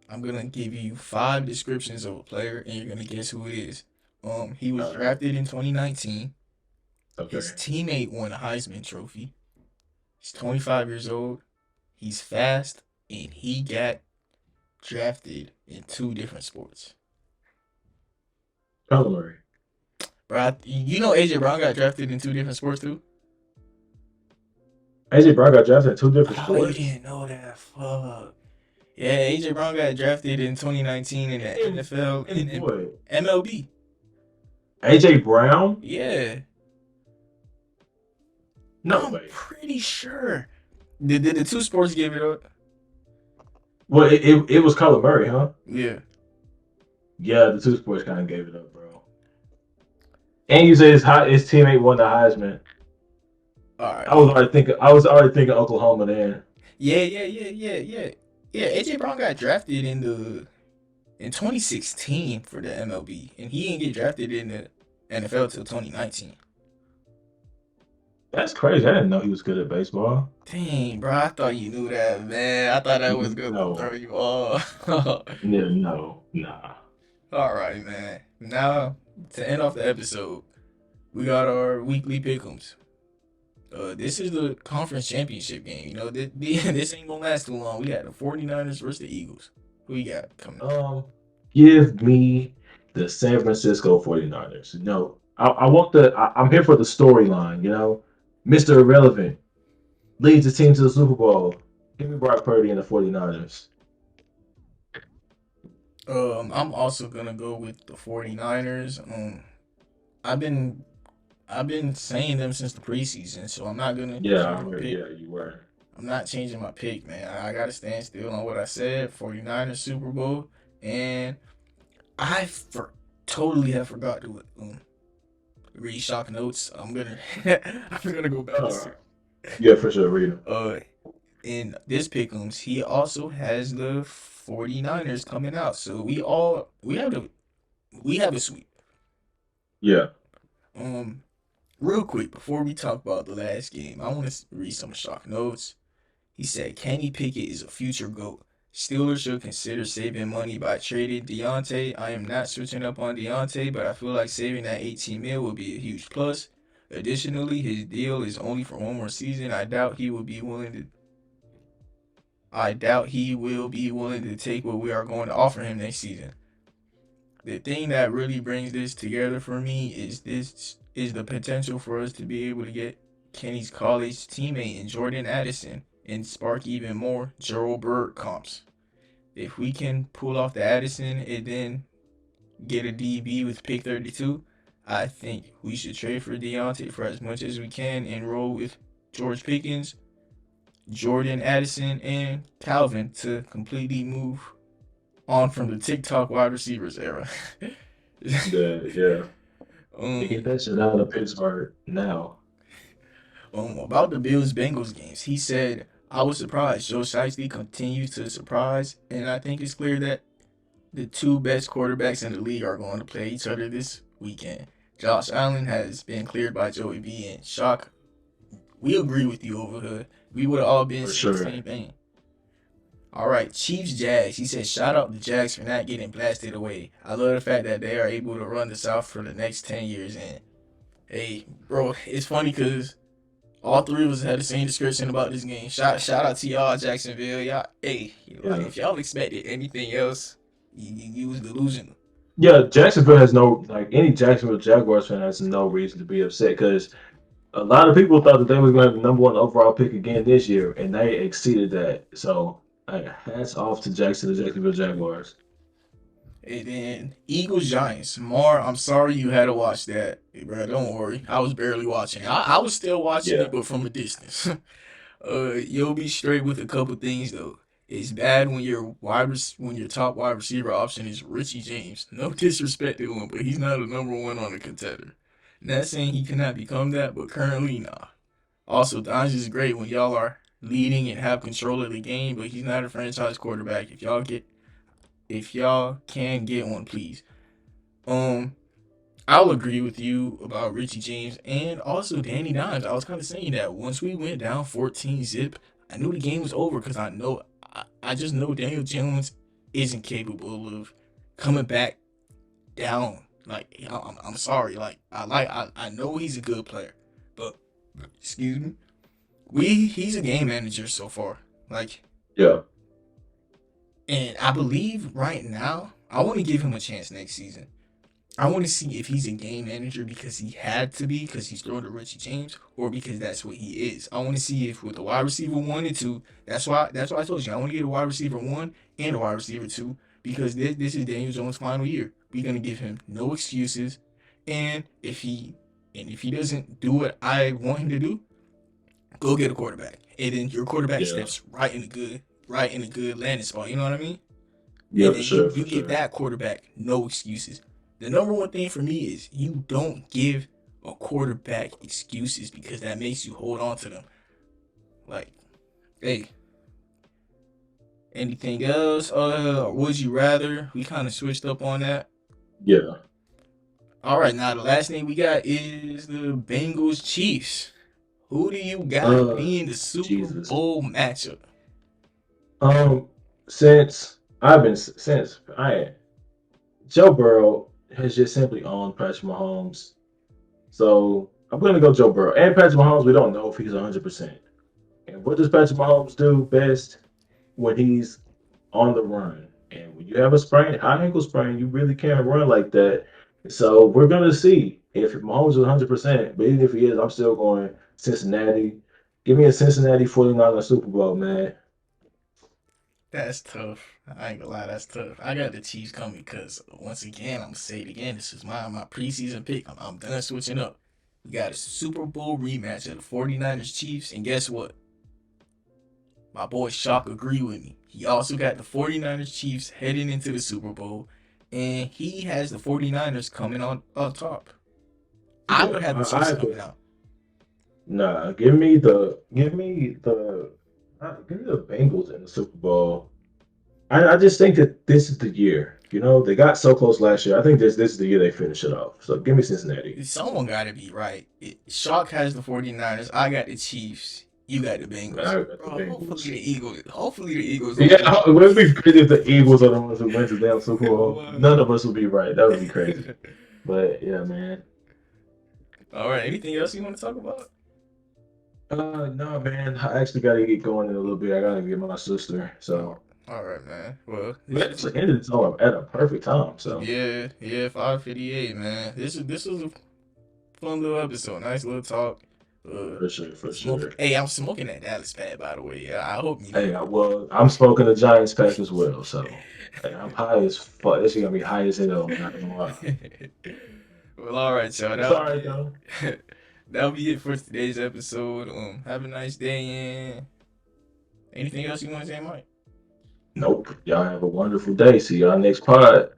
I'm gonna give you five descriptions of a player, and you're gonna guess who it is. He was All right. drafted in 2019. His Okay. teammate won a Heisman Trophy. He's 25 years old. He's fast, and he got drafted in two different sports. Kyler Murray. Bro, you know AJ Brown got drafted in two different sports too. AJ Brown got drafted in two different Oh, you sports. didn't know that? Fuck. Yeah, AJ Brown got drafted in 2019 in the In NFL in in what? MLB. AJ Brown? Yeah, No I'm way. pretty sure. Did the two sports give it up? Well, it was Kyler Murray, huh? Yeah. Yeah, the two sports kind of gave it up, bro. And you say his teammate won the Heisman. All right. I'm. I was already thinking Oklahoma then. Yeah. Yeah, AJ Brown got drafted in 2016 for the MLB, and he didn't get drafted in the NFL till 2019. That's crazy. I didn't know he was good at baseball. Dang, bro, I thought you knew that, man. I thought that was gonna throw No, you off. All yeah, no, nah. right, man. Now to end off the episode, we got our weekly pick'ems. This is the conference championship game. You know, this ain't gonna last too long. We got the 49ers versus the Eagles. Who you got coming? Um, Give me the San Francisco 49ers. No, I want I'm here for the storyline, Mr. Irrelevant leads the team to the Super Bowl. Give me Brock Purdy and the 49ers. I'm also gonna go with the 49ers. I've been I've been saying them since the preseason, so I'm not gonna Yeah, I change my remember. pick. Yeah, you were. I'm not changing my pick, man. I gotta stand still on what I said. 49ers Super Bowl, and I for totally have forgot to read shock notes. I'm gonna go back Uh, to yeah, for sure, read them. uh in this pickums. He also has the 49ers coming out, so we have a sweep. Yeah. Um, Real quick before we talk about the last game, I want to read some shock notes. He said Kenny Pickett is a future GOAT. Steelers should consider saving money by trading Deontay. I am not switching up on Deontay, but I feel like saving that 18 mil would be a huge plus. Additionally, his deal is only for one more season. I doubt he will be willing to take what we are going to offer him next season. The thing that really brings this together for me is the potential for us to be able to get Kenny's college teammate in Jordan Addison and spark even more Gerald Bird comps. If we can pull off the Addison and then get a DB with pick 32, I think we should trade for Deontay for as much as we can and roll with George Pickens, Jordan Addison, and Calvin to completely move on from the TikTok wide receivers era. Yeah. Get um, that shit out of Pittsburgh now. about the Bills Bengals games, he said, I was surprised. Joe Shiesty continues to surprise, and I think it's clear that the two best quarterbacks in the league are going to play each other this weekend. Josh Allen has been cleared by Joey B, and Shock, we agree with you over here. We would have all been For saying the sure. same thing. All right, Chiefs Jags. He said, shout out the Jags for not getting blasted away. I love the fact that they are able to run the South for the next 10 years. And hey, bro, it's funny because all three of us had the same description about this game. Shout out to y'all, Jacksonville. Y'all, hey, like Yeah. if y'all expected anything else, you was delusional. Yeah, Jacksonville has no like any Jacksonville Jaguars fan has no reason to be upset because a lot of people thought that they was going to have the number one overall pick again this year, and they exceeded that. So, hats off to the Jacksonville Jaguars. And then Eagles Giants. Mar, I'm sorry you had to watch that, bro. Don't worry, I was barely watching. I was still watching Yeah, it, but from a distance. You'll be straight with a couple things though. It's bad when when your top wide receiver option is Richie James. No disrespect to him, but he's not a number one on a contender. Not saying he cannot become that, but currently nah. Also, Don's is great when y'all are leading and have control of the game, but he's not a franchise quarterback. If y'all can get one, please. Um, I'll agree with you about Richie James and also Danny Dimes. I was kind of saying that once we went down 14 zip, I knew the game was over because I just know Daniel Jones isn't capable of coming back down. Like I'm sorry, I know he's a good player, but excuse me, he's a game manager so far. Like, yeah, and I believe right now I want to give him a chance next season. I want to see if he's a game manager because he had to be because he's throwing to Richie James, or because that's what he is. I want to see if with the wide receiver 1 and 2. That's why I told you I want to get a wide receiver 1 and a wide receiver 2 because this is Daniel Jones' final year. We're gonna give him no excuses, and if he doesn't do what I want him to do, go get a quarterback, and then your quarterback yeah, steps right in a good landing spot. You know what I mean? yeah, And for then sure, you for give sure. that quarterback no excuses. The number one thing for me is you don't give a quarterback excuses because that makes you hold on to them. Like, hey, anything else? Would you rather? We kind of switched up on that. Yeah. All right, now the last thing we got is the Bengals Chiefs. Who do you got Uh, being the Super Jesus. Bowl matchup? Um, since I Joe Burrow has just simply owned Patrick Mahomes, so I'm gonna go Joe Burrow and Patrick Mahomes. We don't know if he's 100%. And what does Patrick Mahomes do best when he's on the run? And when you have a high ankle sprain, you really can't run like that. So we're gonna see if Mahomes is 100%. But even if he is, I'm still going Cincinnati. Give me a Cincinnati 49er Super Bowl, man. That's tough. I ain't gonna lie, that's tough. I got the Chiefs coming because once again, I'm gonna say it again. This is my preseason pick. I'm done switching up. We got a Super Bowl rematch of the 49ers Chiefs, and guess what? My boy Shock agree with me. He also got the 49ers Chiefs heading into the Super Bowl, and he has the 49ers coming on up top. I Yeah, would have the I Chiefs agree. coming out. Nah, give me the Bengals in the Super Bowl. I just think that this is the year. You know, they got so close last year. I think this is the year they finish it off. So give me Cincinnati. Someone got to be right. Shark has the 49ers. I got the Chiefs. You got the Bengals. I got the Bro, hopefully Bengals. the Eagles. Hopefully the Eagles don't Yeah, lose. it would be crazy if the Eagles are the ones who went to the damn Super Bowl. What? None of us would be right. That would be crazy. But yeah, man. All right. Anything else you want to talk about? No, man. I actually got to get going in a little bit. I got to get my sister. Oh, So all right, man. Well, we this was actually ended this all at a perfect time. So yeah, 5:58, man. This was a fun little episode. Nice little talk. Uh, for sure, for smoke. sure. Hey, I'm smoking that Dallas pad, by the way. Yeah, I hope you Hey, know. well, I'm smoking a Giants pack as well. So hey, I'm high as fuck. This is gonna be high as hell. I'm not gonna lie. Well, all right, y'all. It's That'll all be right though. it. That'll be it for today's episode. Have a nice day and anything else you want to say, Mike? Nope. Y'all have a wonderful day. See y'all next pod.